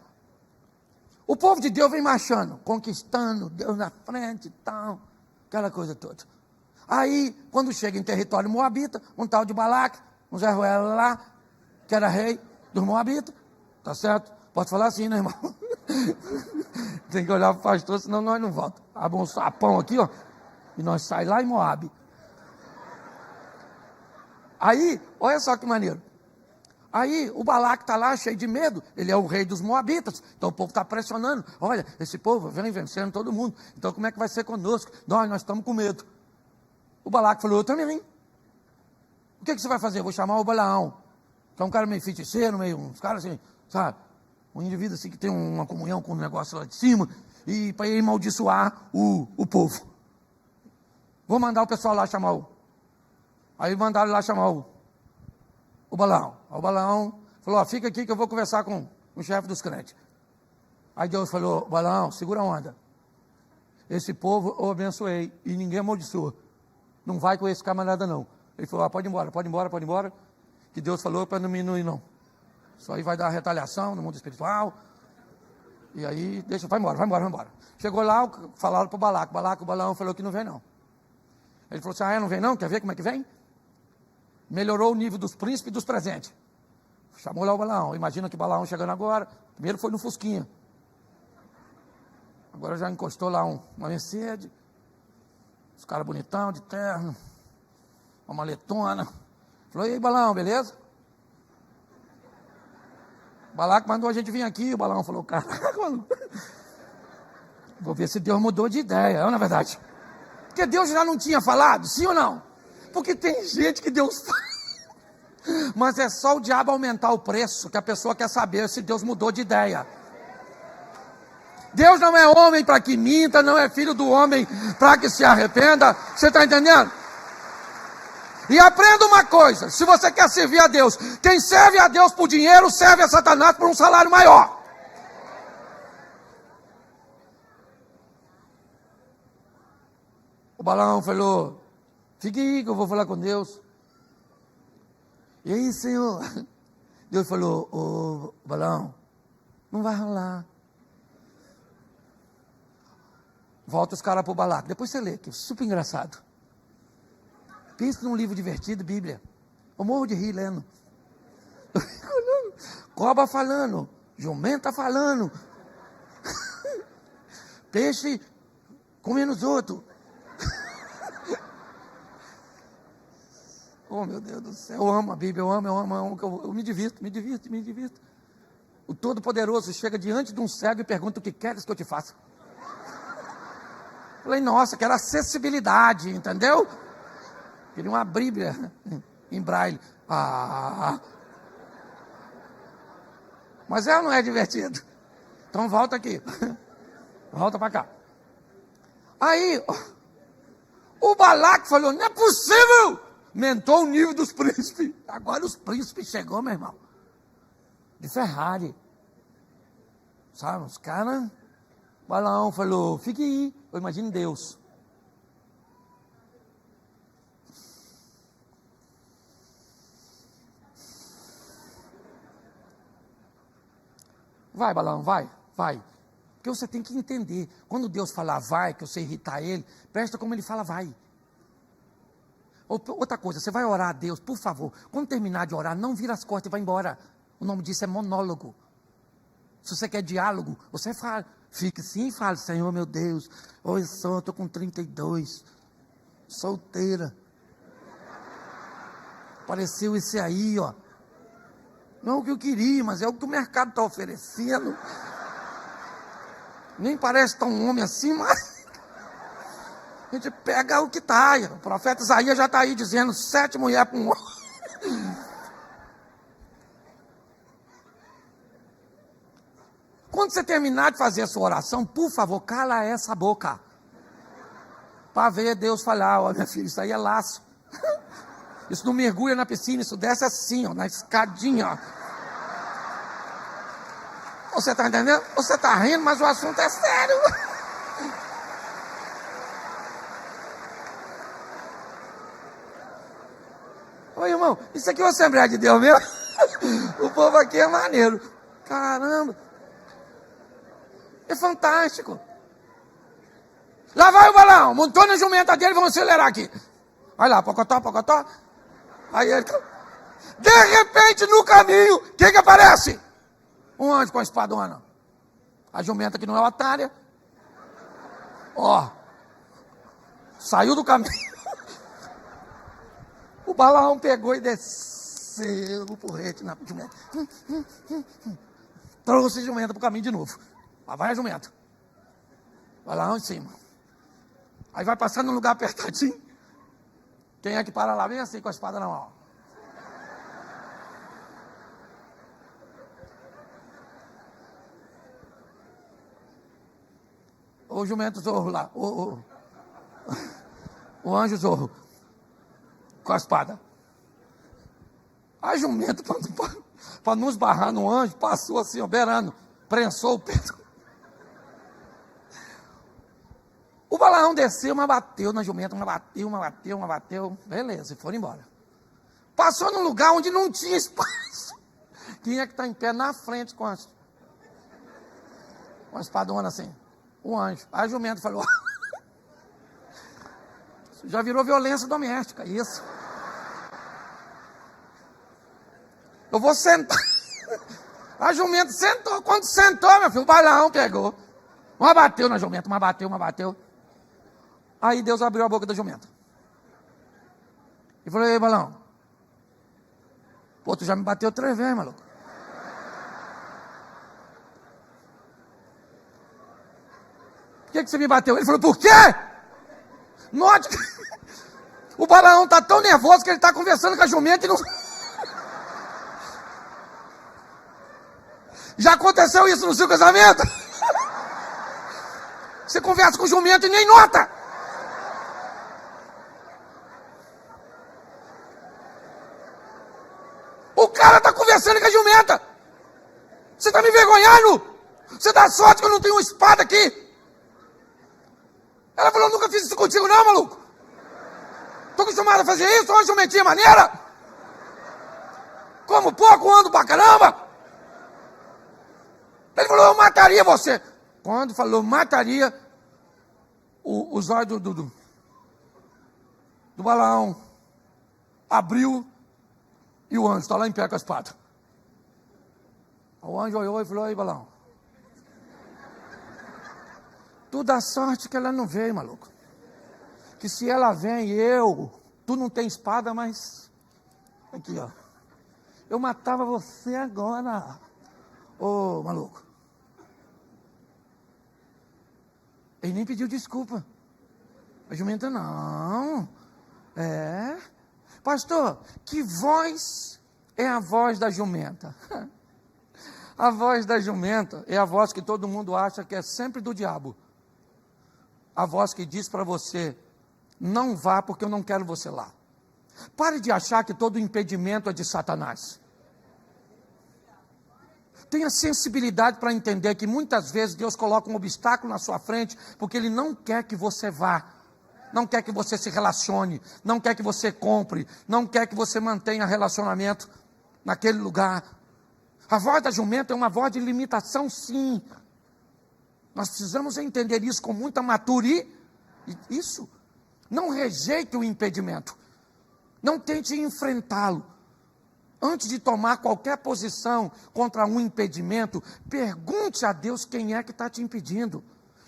A: O povo de Deus vem marchando, conquistando, Deus na frente e tal, aquela coisa toda. Aí, quando chega em território moabita, um tal de Balaque, um Zé Ruela lá, que era rei dos moabitas, tá certo? Pode falar assim, né, irmão? Tem que olhar para o pastor, senão nós não voltamos. Abre um sapão aqui, ó, e nós saímos lá em Moabe. Aí, olha só que maneiro. Aí o Balaque está lá cheio de medo, ele é o rei dos Moabitas, então o povo está pressionando, olha, esse povo vem vencendo todo mundo, então como é que vai ser conosco? Nós estamos com medo. O Balaque falou, eu também. O que você vai fazer? Eu vou chamar o Balaão, que é um cara meio feiticeiro, meio uns caras assim, sabe? Um indivíduo assim que tem uma comunhão com um negócio lá de cima, e para ele amaldiçoar o povo. Vou mandar o pessoal lá chamar o... Aí mandaram lá chamar o Balaão. O Balaão falou, fica aqui que eu vou conversar com o chefe dos crentes. Aí Deus falou, Balaão, segura a onda. Esse povo eu abençoei e ninguém amaldiçoa. Não vai com esse camarada não. Ele falou, pode ir embora, que Deus falou para não ir não. Isso aí vai dar retaliação no mundo espiritual. E aí, vai embora. Chegou lá, falaram para o Balaque. O Balaão falou que não vem não. Ele falou assim, não vem não? Quer ver como é que vem? Melhorou o nível dos príncipes e dos presentes. Chamou lá o Balaão. Imagina que o Balaão chegando agora. Primeiro foi no Fusquinha. Agora já encostou lá uma Mercedes. Os caras bonitão, de terno. Uma maletona. Falou, e aí, Balaão, beleza? O Balaque mandou a gente vir aqui. O Balaão falou, caraca, mano. Vou ver se Deus mudou de ideia. É na verdade. Porque Deus já não tinha falado, sim ou não? Porque tem gente que Deus fala. Mas é só o diabo aumentar o preço que a pessoa quer saber se Deus mudou de ideia. Deus não é homem para que minta, não é filho do homem para que se arrependa. Você está entendendo? E aprenda uma coisa, se você quer servir a Deus, quem serve a Deus por dinheiro, serve a Satanás por um salário maior. O Balaão falou, fique aí que eu vou falar com Deus. E aí, Senhor? Deus falou, ô Balaão, não vai rolar. Volta os caras para o Balaque. Depois você lê, que é super engraçado. Pensa num livro divertido, Bíblia. Eu morro de rir lendo. Cobra falando, jumenta falando. Peixe comendo os outros. Oh, meu Deus do céu, eu amo a Bíblia, eu amo, eu me divirto. O Todo-Poderoso chega diante de um cego e pergunta, o que queres que eu te faça? Falei, nossa, quero acessibilidade, entendeu? Queria uma Bíblia em braille. Mas não é divertido. Então volta aqui. Volta para cá. Aí, o Balaque falou, não é possível! Aumentou o nível dos príncipes. Agora os príncipes chegou, meu irmão. De Ferrari. Sabe, os caras... Balaão falou, fique aí. Eu imagino Deus. Vai, Balaão, vai. Porque você tem que entender. Quando Deus falar vai, que você irritar ele, presta como ele fala vai. Outra coisa, você vai orar a Deus, por favor. Quando terminar de orar, não vira as costas e vai embora. O nome disso é monólogo. Se você quer diálogo, você fala. Fique sim e fale, Senhor meu Deus, oi só, estou com 32, solteira. Apareceu esse aí, ó. Não é o que eu queria, mas é o que o mercado está oferecendo. Nem parece tão homem assim, mas a gente pega o que está. O profeta Isaías já está aí dizendo, 7 mulheres para um homem. Quando você terminar de fazer a sua oração, por favor, cala essa boca. Para ver Deus falar, ó, minha filha, isso aí é laço. Isso não mergulha na piscina, isso desce assim, ó, na escadinha, ó. Você está entendendo? Você está rindo, mas o assunto é sério. Oi, irmão, isso aqui é uma Assembleia de Deus mesmo? O povo aqui é maneiro. Caramba. É fantástico. Lá vai o Balaão, montou na jumenta dele, vamos acelerar aqui. Olha lá, pocotó. Aí ele... De repente, no caminho, o que aparece? Um anjo com a espadona. A jumenta que não é otária. Ó, saiu do caminho. O Balaão pegou e desceu o porrete na jumenta. Trouxe a jumenta para o caminho de novo. Lá vai a jumenta. Balaão em cima. Aí vai passando num lugar apertadinho. Quem é que para lá? Vem assim com a espada na mão. O jumento zorro lá. O anjo zorro. Com a espada. A jumenta, para não esbarrar no anjo, passou assim, ó, beirando. Prensou o peito. O Balaão desceu, mas bateu na jumenta, mas bateu. Beleza, e foram embora. Passou num lugar onde não tinha espaço. Quem é que está em pé na frente com a espadona assim? O anjo. Aí a jumenta falou: isso já virou violência doméstica, isso. Eu vou sentar. A jumenta sentou. Quando sentou, meu filho, o Balaão pegou. Mas bateu na jumenta, mas bateu. Aí Deus abriu a boca da jumenta. E falou: ei, Balaão. Pô, tu já me bateu 3 vezes, maluco. Por que você me bateu? Ele falou: por quê? Note que o Balaão está tão nervoso que ele está conversando com a jumenta e não... Já aconteceu isso no seu casamento? Você conversa com o jumento e nem nota. O cara está conversando com a jumenta. Você está me envergonhando? Você dá sorte que eu não tenho uma espada aqui. Ela falou: nunca fiz isso contigo não, maluco. Estou acostumado a fazer isso, uma jumentinha maneira. Como pouco, ando pra caramba. Ele falou: eu mataria você. Quando falou mataria, os olhos do Balaão abriu e o anjo está lá em pé com a espada. O anjo olhou e falou: ei, Balaão, tu dá sorte que ela não veio, maluco. Que se ela vem, tu não tem espada, mas aqui, ó, eu matava você agora. Ô, maluco. Ele nem pediu desculpa. A jumenta não. Pastor, que voz é a voz da jumenta? A voz da jumenta é a voz que todo mundo acha que é sempre do diabo. A voz que diz para você: não vá porque eu não quero você lá. Pare de achar que todo impedimento é de Satanás. Tenha sensibilidade para entender que muitas vezes Deus coloca um obstáculo na sua frente porque Ele não quer que você vá, não quer que você se relacione, não quer que você compre, não quer que você mantenha relacionamento naquele lugar. A voz da jumenta é uma voz de limitação, sim. Nós precisamos entender isso com muita maturidade. Isso. Não rejeite o impedimento. Não tente enfrentá-lo. Antes de tomar qualquer posição contra um impedimento, pergunte a Deus quem é que está te impedindo.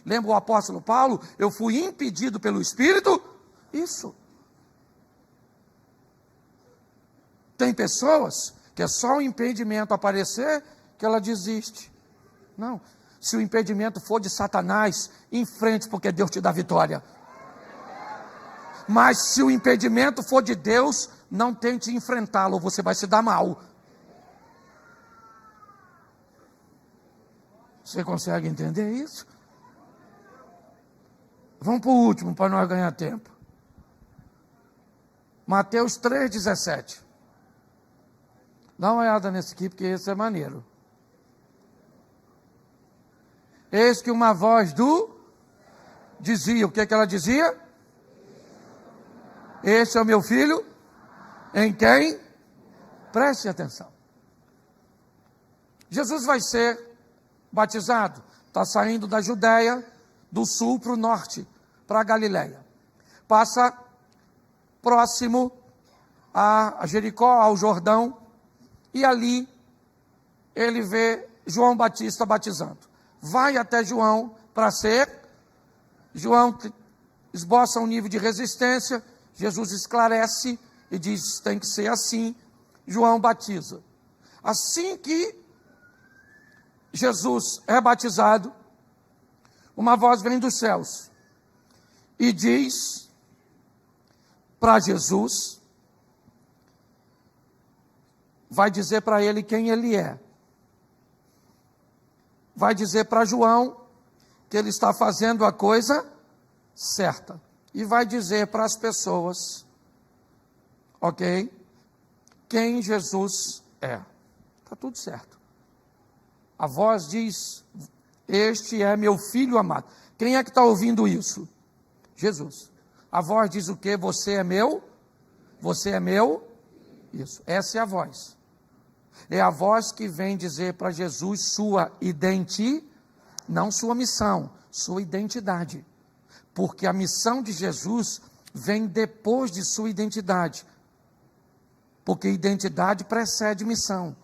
A: Lembra o apóstolo Paulo? Eu fui impedido pelo Espírito? Isso. Tem pessoas que é só o impedimento aparecer que ela desiste. Não. Se o impedimento for de Satanás, enfrente, porque Deus te dá vitória. Mas se o impedimento for de Deus, não tente enfrentá-lo, você vai se dar mal. Você consegue entender isso? Vamos para o último, para nós ganhar tempo. Mateus 3,17. Dá uma olhada nesse aqui, porque esse é maneiro. Eis que uma voz dizia, o que ela dizia? Esse é o meu filho, em quem? Preste atenção. Jesus vai ser batizado, está saindo da Judéia, do sul para o norte, para a Galileia. Passa próximo a Jericó, ao Jordão, e ali ele vê João Batista batizando. vai até João para ser. João esboça um nível de resistência, Jesus esclarece e diz, tem que ser assim. João batiza. Assim que Jesus é batizado, uma voz vem dos céus e diz para Jesus, vai dizer para ele quem ele é. Vai dizer para João que ele está fazendo a coisa certa. E vai dizer para as pessoas, ok? Quem Jesus é. Está tudo certo. A voz diz, este é meu filho amado. Quem é que está ouvindo isso? Jesus. A voz diz o quê? Você é meu? Você é meu? Isso. Essa é a voz. É a voz que vem dizer para Jesus sua identidade, não sua missão, sua identidade. Porque a missão de Jesus vem depois de sua identidade. Porque identidade precede missão.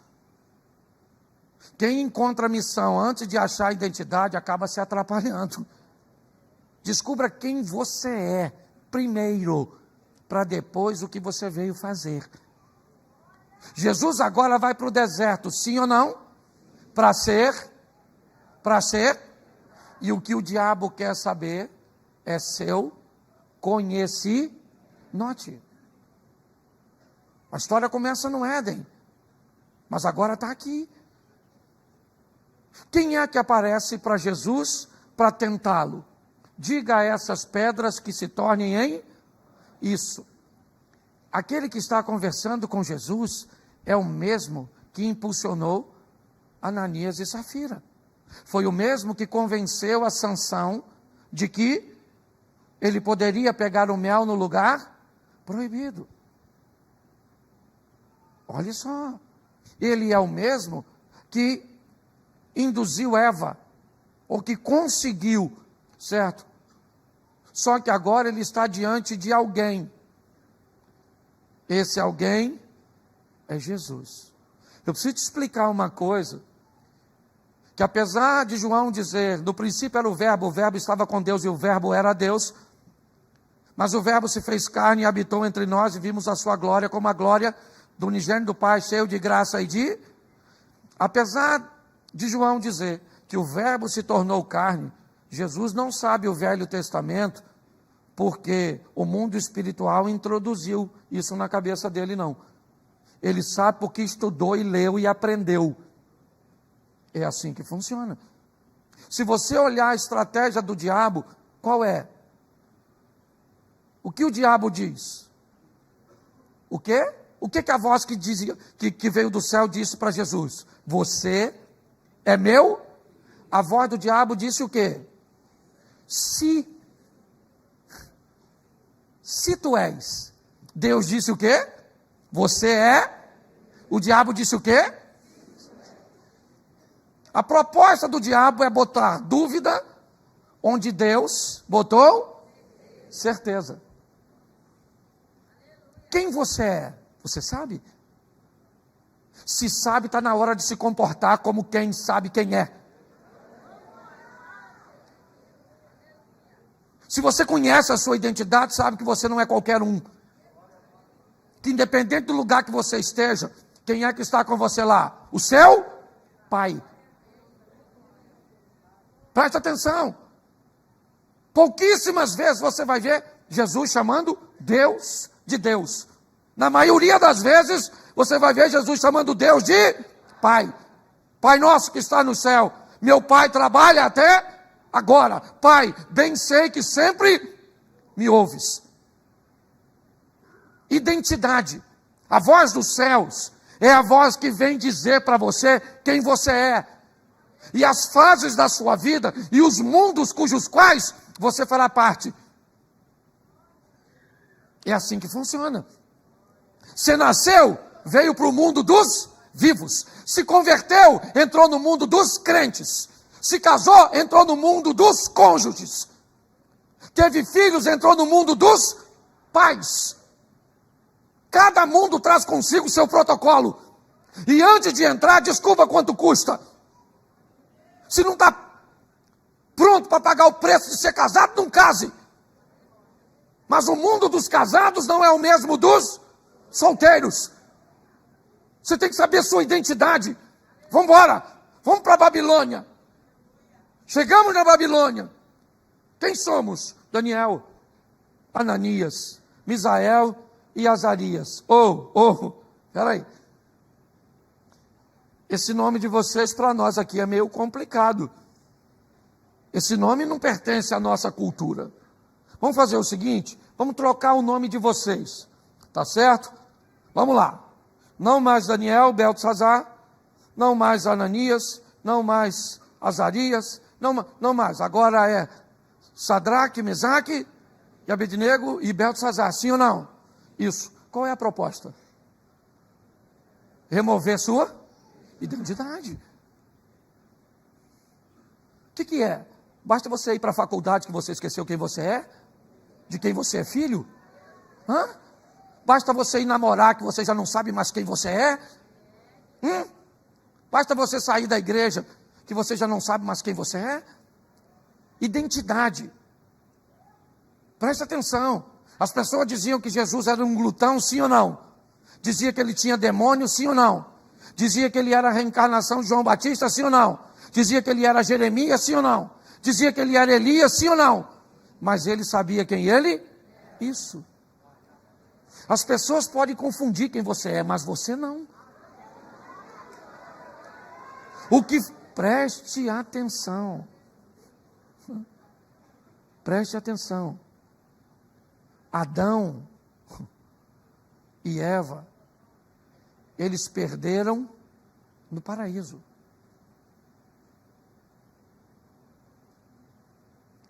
A: Quem encontra a missão antes de achar a identidade acaba se atrapalhando. Descubra quem você é primeiro, para depois o que você veio fazer. Jesus agora vai para o deserto, sim ou não? Para ser. E o que o diabo quer saber é seu conhecimento. Note. A história começa no Éden, mas agora está aqui. Quem é que aparece para Jesus para tentá-lo? Diga a essas pedras que se tornem em isso. Aquele que está conversando com Jesus é o mesmo que impulsionou Ananias e Safira. Foi o mesmo que convenceu a Sansão de que ele poderia pegar o mel no lugar proibido. Olha só. Ele é o mesmo que induziu Eva, ou que conseguiu, certo? Só que agora ele está diante de alguém. Esse alguém é Jesus. Eu preciso te explicar uma coisa, que apesar de João dizer, no princípio era o verbo estava com Deus e o verbo era Deus, mas o verbo se fez carne e habitou entre nós e vimos a sua glória como a glória do unigênito do Pai, cheio de graça e de... Apesar de João dizer que o verbo se tornou carne, Jesus não sabe o Velho Testamento, porque o mundo espiritual introduziu isso na cabeça dele, não. Ele sabe porque estudou e leu e aprendeu. É assim que funciona. Se você olhar a estratégia do diabo, qual é? O que o diabo diz? O quê? O que a voz que dizia, que veio do céu disse para Jesus? Você é meu? A voz do diabo disse o quê? Se tu és. Deus disse o quê? Você é. O diabo disse o quê? A proposta do diabo é botar dúvida onde Deus botou certeza. Quem você é? Você sabe? Se sabe, está na hora de se comportar como quem sabe quem é. Se você conhece a sua identidade, sabe que você não é qualquer um. Que independente do lugar que você esteja, quem é que está com você lá? O seu Pai. Preste atenção. Pouquíssimas vezes você vai ver Jesus chamando Deus de Deus. Na maioria das vezes, você vai ver Jesus chamando Deus de Pai. Pai nosso que está no céu. Meu Pai trabalha até agora. Pai, bem sei que sempre me ouves. Identidade. A voz dos céus é a voz que vem dizer para você quem você é. E as fases da sua vida e os mundos cujos quais você fará parte. É assim que funciona. Você nasceu, veio para o mundo dos vivos. Se converteu, entrou no mundo dos crentes. Se casou, entrou no mundo dos cônjuges. Teve filhos, entrou no mundo dos pais. Cada mundo traz consigo seu protocolo. E antes de entrar, desculpa quanto custa. Se não está pronto para pagar o preço de ser casado, não case. Mas o mundo dos casados não é o mesmo dos solteiros. Você tem que saber sua identidade. Vamos embora, vamos para a Babilônia. Chegamos na Babilônia. Quem somos? Daniel, Ananias, Misael e Azarias. Peraí. Esse nome de vocês para nós aqui é meio complicado. Esse nome não pertence à nossa cultura. Vamos fazer o seguinte, vamos trocar o nome de vocês. Tá certo? Vamos lá. Não mais Daniel, Beltesazar, não mais Ananias, não mais Azarias, não mais. Agora é Sadraque, Mesaque e Abednego e Beltesazar, sim ou não? Isso. Qual é a proposta? Remover sua identidade. O que é? Basta você ir para a faculdade que você esqueceu quem você é? De quem você é filho? Basta você ir namorar que você já não sabe mais quem você é? Basta você sair da igreja que você já não sabe mais quem você é? Identidade. Preste atenção. As pessoas diziam que Jesus era um glutão, sim ou não? Dizia que ele tinha demônio, sim ou não? Dizia que ele era a reencarnação de João Batista, sim ou não? Dizia que ele era Jeremias, sim ou não? Dizia que ele era Elias, sim ou não? Mas ele sabia quem ele? Isso. As pessoas podem confundir quem você é, mas você não. Preste atenção. Preste atenção. Adão e Eva, eles perderam no paraíso.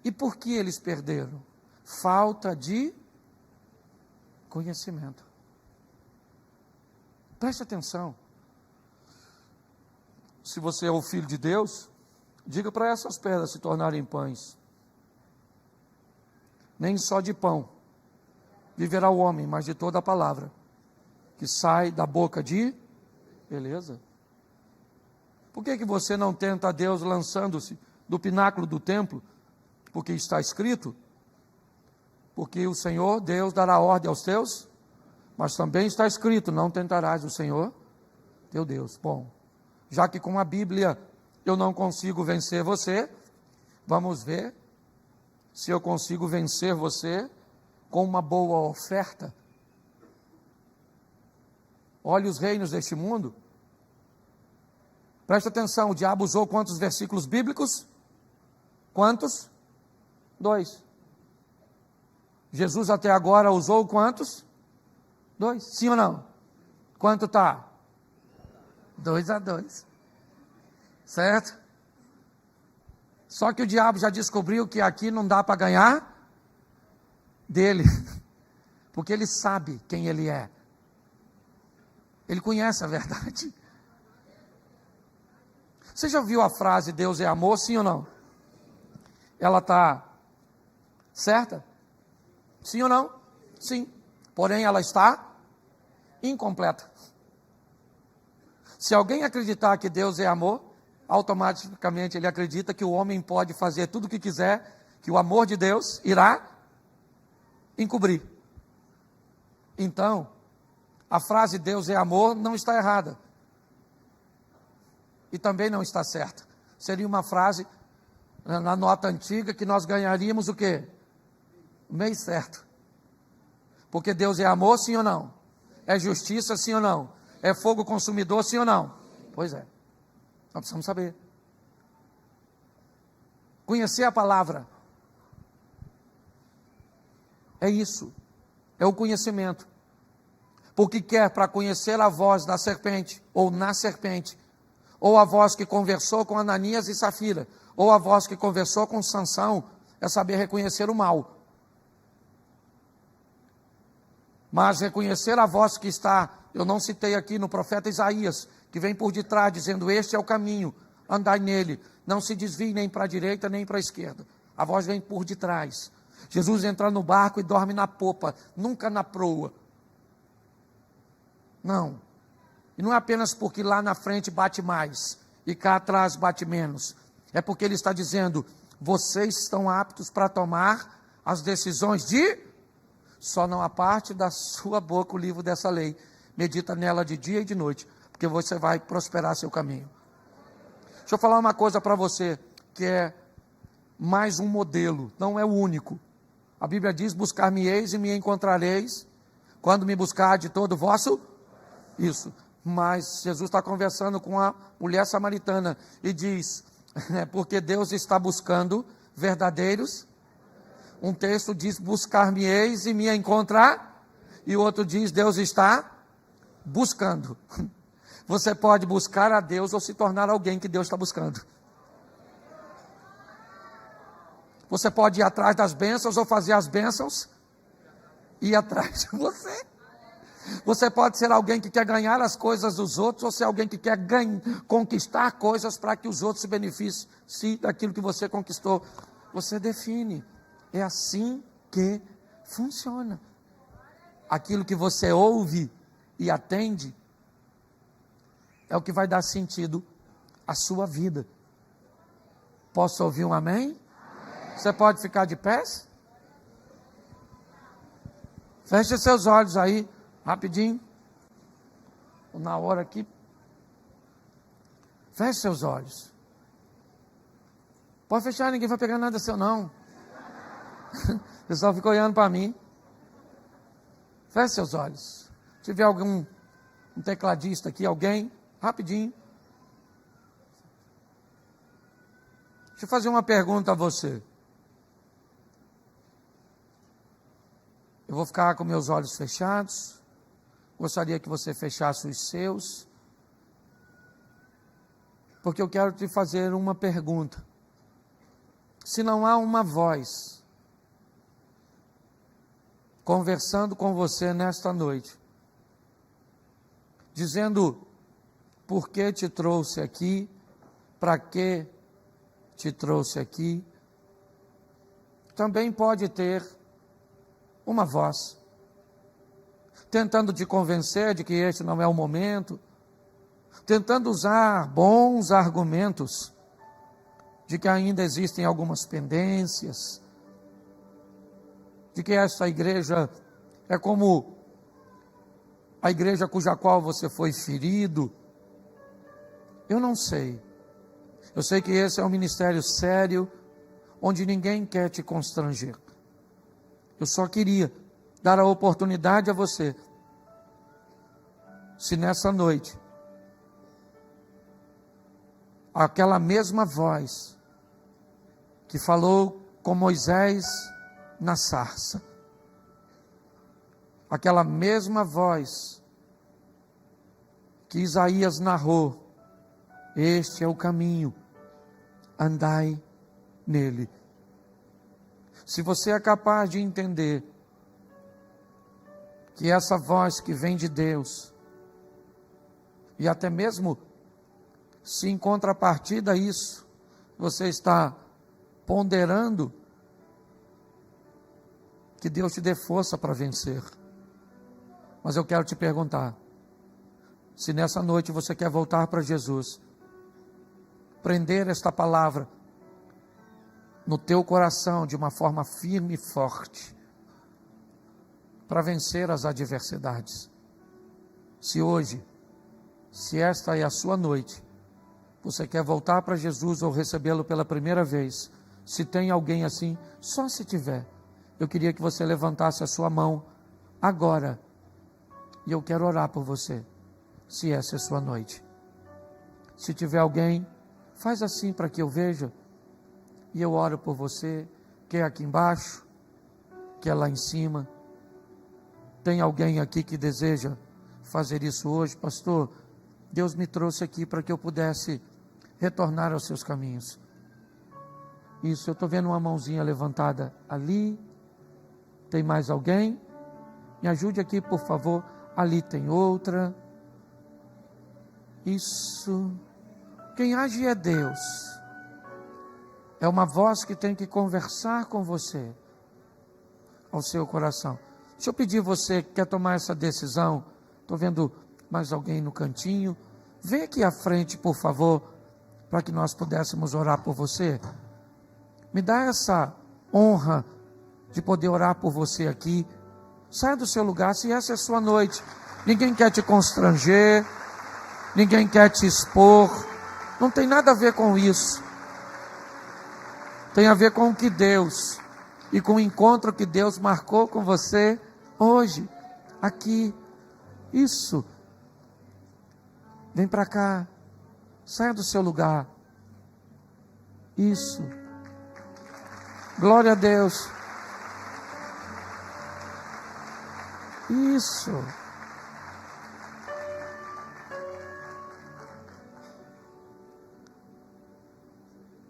A: E por que eles perderam? Falta de conhecimento. Preste atenção. Se você é o filho de Deus, diga para essas pedras se tornarem pães. Nem só de pão viverá o homem, mas de toda a palavra que sai da boca de... Beleza? Por que você não tenta a Deus lançando-se do pináculo do templo? Porque está escrito, porque o Senhor, Deus, dará ordem aos teus, mas também está escrito, não tentarás o Senhor, teu Deus. Bom, já que com a Bíblia eu não consigo vencer você, vamos ver se eu consigo vencer você com uma boa oferta. Olhe os reinos deste mundo. Presta atenção, o diabo usou quantos versículos bíblicos? Quantos? 2. Jesus até agora usou quantos? 2. Sim ou não? Quanto está? 2-2. Certo? Só que o diabo já descobriu que aqui não dá para ganhar dele. Porque ele sabe quem ele é. Ele conhece a verdade. Você já ouviu a frase Deus é amor, sim ou não? Ela está certa? Sim ou não? Sim. Porém, ela está incompleta. Se alguém acreditar que Deus é amor, automaticamente ele acredita que o homem pode fazer tudo o que quiser, que o amor de Deus irá encobrir. Então, a frase Deus é amor não está errada. E também não está certa. Seria uma frase na nota antiga que nós ganharíamos o quê? O mês certo. Porque Deus é amor, sim ou não? É justiça, sim ou não? É fogo consumidor, sim ou não? Pois é. Nós precisamos saber. Conhecer a palavra. É isso. É o conhecimento. Porque quer para conhecer a voz da serpente, ou na serpente, ou a voz que conversou com Ananias e Safira, ou a voz que conversou com Sansão, é saber reconhecer o mal. Mas reconhecer a voz que está, eu não citei aqui no profeta Isaías, que vem por detrás dizendo, este é o caminho, andai nele, não se desvie nem para a direita nem para a esquerda. A voz vem por detrás. Jesus entra no barco e dorme na popa, nunca na proa. Não. E não é apenas porque lá na frente bate mais e cá atrás bate menos. É porque ele está dizendo, vocês estão aptos para tomar as decisões só não aparte da sua boca o livro dessa lei, medita nela de dia e de noite, porque você vai prosperar seu caminho. Deixa eu falar uma coisa para você, que é mais um modelo, não é o único. A Bíblia diz, buscar-me-eis e me encontrareis, quando me buscar de todo o vosso, isso. Mas Jesus está conversando com a mulher samaritana, e diz, porque Deus está buscando verdadeiros. Um texto diz, buscar-me-eis e me encontrar, e o outro diz, Deus está buscando. Você pode buscar a Deus ou se tornar alguém que Deus está buscando. Você pode ir atrás das bênçãos ou fazer as bênçãos ir atrás de você. Você pode ser alguém que quer ganhar as coisas dos outros ou ser alguém que quer conquistar coisas para que os outros se beneficiem daquilo que você conquistou. Você define. É assim que funciona. Aquilo que você ouve e atende é o que vai dar sentido à sua vida. Posso ouvir um amém? Você pode ficar de pés? Feche seus olhos aí, rapidinho. Na hora aqui. Feche seus olhos. Pode fechar, ninguém vai pegar nada seu não. O pessoal fica olhando para mim. Feche seus olhos. Se tiver algum tecladista aqui, alguém, rapidinho. Deixa eu fazer uma pergunta a você. Eu vou ficar com meus olhos fechados. Gostaria que você fechasse os seus. Porque eu quero te fazer uma pergunta. Se não há uma voz conversando com você nesta noite, dizendo por que te trouxe aqui, para que te trouxe aqui, também pode ter uma voz tentando te convencer de que este não é o momento, tentando usar bons argumentos de que ainda existem algumas pendências, de que esta igreja é como a igreja cuja qual você foi ferido. Eu não sei. Eu sei que esse é um ministério sério, onde ninguém quer te constranger. Eu só queria dar a oportunidade a você, se nessa noite, aquela mesma voz que falou com Moisés na sarça, aquela mesma voz que Isaías narrou, este é o caminho, andai nele. Se você é capaz de entender que essa voz que vem de Deus, e até mesmo se em contrapartida a isso, você está ponderando que Deus te dê força para vencer. Mas eu quero te perguntar, se nessa noite você quer voltar para Jesus, prender esta palavra no teu coração de uma forma firme e forte, para vencer as adversidades. Se hoje, se esta é a sua noite, você quer voltar para Jesus ou recebê-lo pela primeira vez, se tem alguém assim, só se tiver, eu queria que você levantasse a sua mão agora, e eu quero orar por você, se essa é a sua noite. Se tiver alguém, faz assim para que eu veja, e eu oro por você, que é aqui embaixo, que é lá em cima. Tem alguém aqui que deseja fazer isso hoje? Pastor, Deus me trouxe aqui para que eu pudesse retornar aos seus caminhos. Isso, eu estou vendo uma mãozinha levantada ali. Tem mais alguém? Me ajude aqui, por favor. Ali tem outra. Isso. Quem age é Deus. É uma voz que tem que conversar com você, ao seu coração. Deixa eu pedir você que quer tomar essa decisão. Estou vendo mais alguém no cantinho. Vem aqui à frente, por favor, para que nós pudéssemos orar por você. Me dá essa honra de poder orar por você aqui. Saia do seu lugar, se essa é a sua noite. Ninguém quer te constranger, ninguém quer te expor. Não tem nada a ver com isso. Tem a ver com o que Deus e com o encontro que Deus marcou com você hoje, aqui. Isso. Vem para cá. Saia do seu lugar. Isso. Glória a Deus. Isso.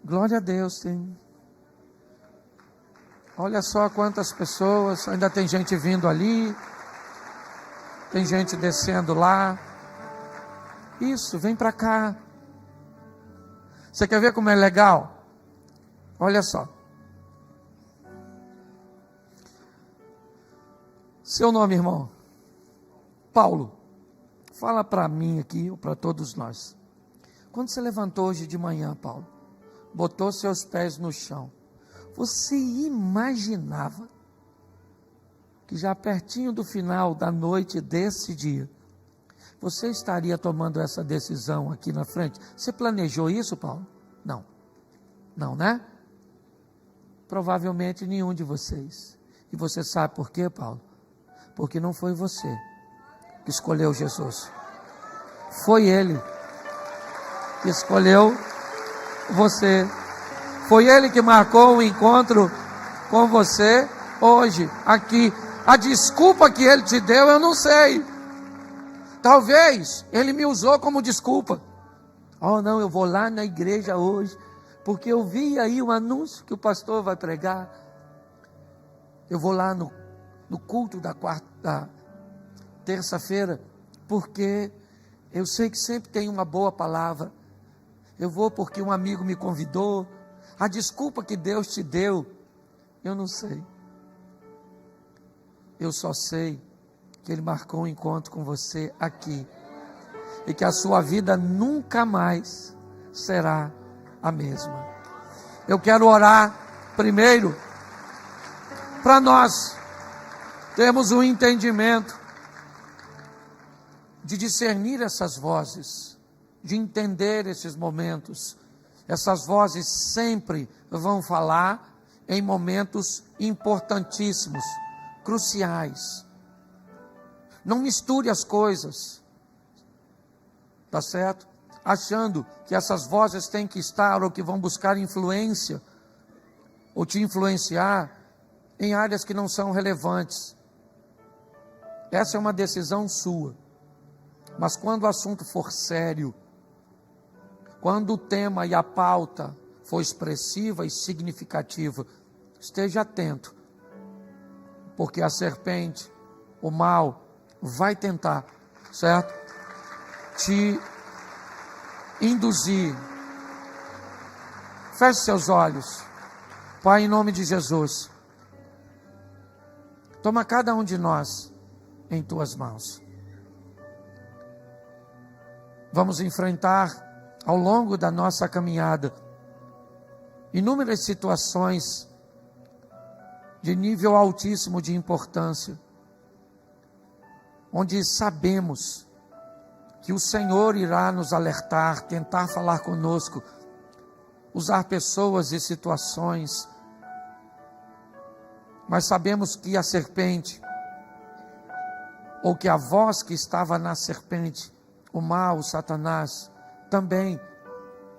A: Glória a Deus, tem. Olha só quantas pessoas, ainda tem gente vindo ali, tem gente descendo lá. Isso, vem para cá. Você quer ver como é legal? Olha só. Seu nome, irmão? Paulo. Fala para mim aqui, ou para todos nós. Quando você levantou hoje de manhã, Paulo, botou seus pés no chão, você imaginava que já pertinho do final da noite desse dia, você estaria tomando essa decisão aqui na frente? Você planejou isso, Paulo? Não. Não, né? Provavelmente nenhum de vocês. E você sabe por quê, Paulo? Porque não foi você que escolheu Jesus. Foi Ele que escolheu você. Foi Ele que marcou o encontro com você hoje, aqui. A desculpa que Ele te deu, eu não sei. Talvez Ele me usou como desculpa. Oh não, eu vou lá na igreja hoje, porque eu vi aí um anúncio que o pastor vai pregar. Eu vou lá no culto da terça-feira, porque eu sei que sempre tem uma boa palavra. Eu vou porque um amigo me convidou. A desculpa que Deus te deu, eu não sei. Eu só sei que Ele marcou um encontro com você aqui. E que a sua vida nunca mais será a mesma. Eu quero orar primeiro para nós termos um entendimento de discernir essas vozes, de entender esses momentos. Essas vozes sempre vão falar em momentos importantíssimos, cruciais. Não misture as coisas, tá certo? Achando que essas vozes têm que estar ou que vão buscar influência ou te influenciar em áreas que não são relevantes. Essa é uma decisão sua. Mas quando o assunto for sério, quando o tema e a pauta for expressiva e significativa, esteja atento, porque a serpente, o mal, vai tentar, certo? Te induzir. Feche seus olhos. Pai, em nome de Jesus, toma cada um de nós em tuas mãos. Vamos enfrentar ao longo da nossa caminhada inúmeras situações de nível altíssimo de importância, onde sabemos que o Senhor irá nos alertar, tentar falar conosco, usar pessoas e situações, mas sabemos que a serpente, ou que a voz que estava na serpente, o mal, o Satanás, também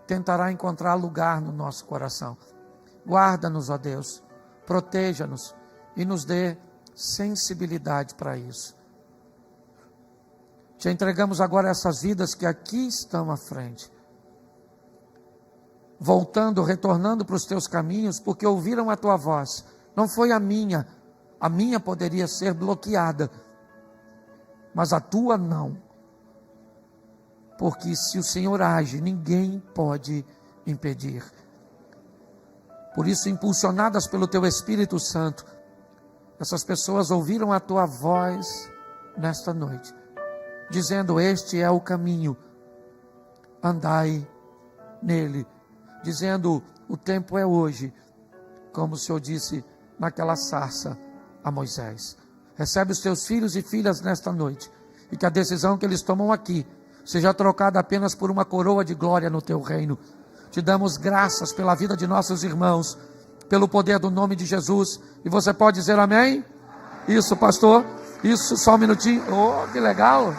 A: tentará encontrar lugar no nosso coração. Guarda-nos, ó Deus, proteja-nos e nos dê sensibilidade para isso. Te entregamos agora essas vidas que aqui estão à frente, voltando, retornando para os teus caminhos, porque ouviram a tua voz. Não foi a minha poderia ser bloqueada, mas a tua não. Porque se o Senhor age, ninguém pode impedir. Por isso, impulsionadas pelo teu Espírito Santo, essas pessoas ouviram a tua voz nesta noite, dizendo: este é o caminho, andai nele. Dizendo: o tempo é hoje, como o Senhor disse naquela sarça a Moisés. Recebe os teus filhos e filhas nesta noite, e que a decisão que eles tomam aqui seja trocada apenas por uma coroa de glória no teu reino. Te damos graças pela vida de nossos irmãos, pelo poder do nome de Jesus. E você pode dizer amém? Isso, pastor. Isso, só um minutinho. Oh, que legal.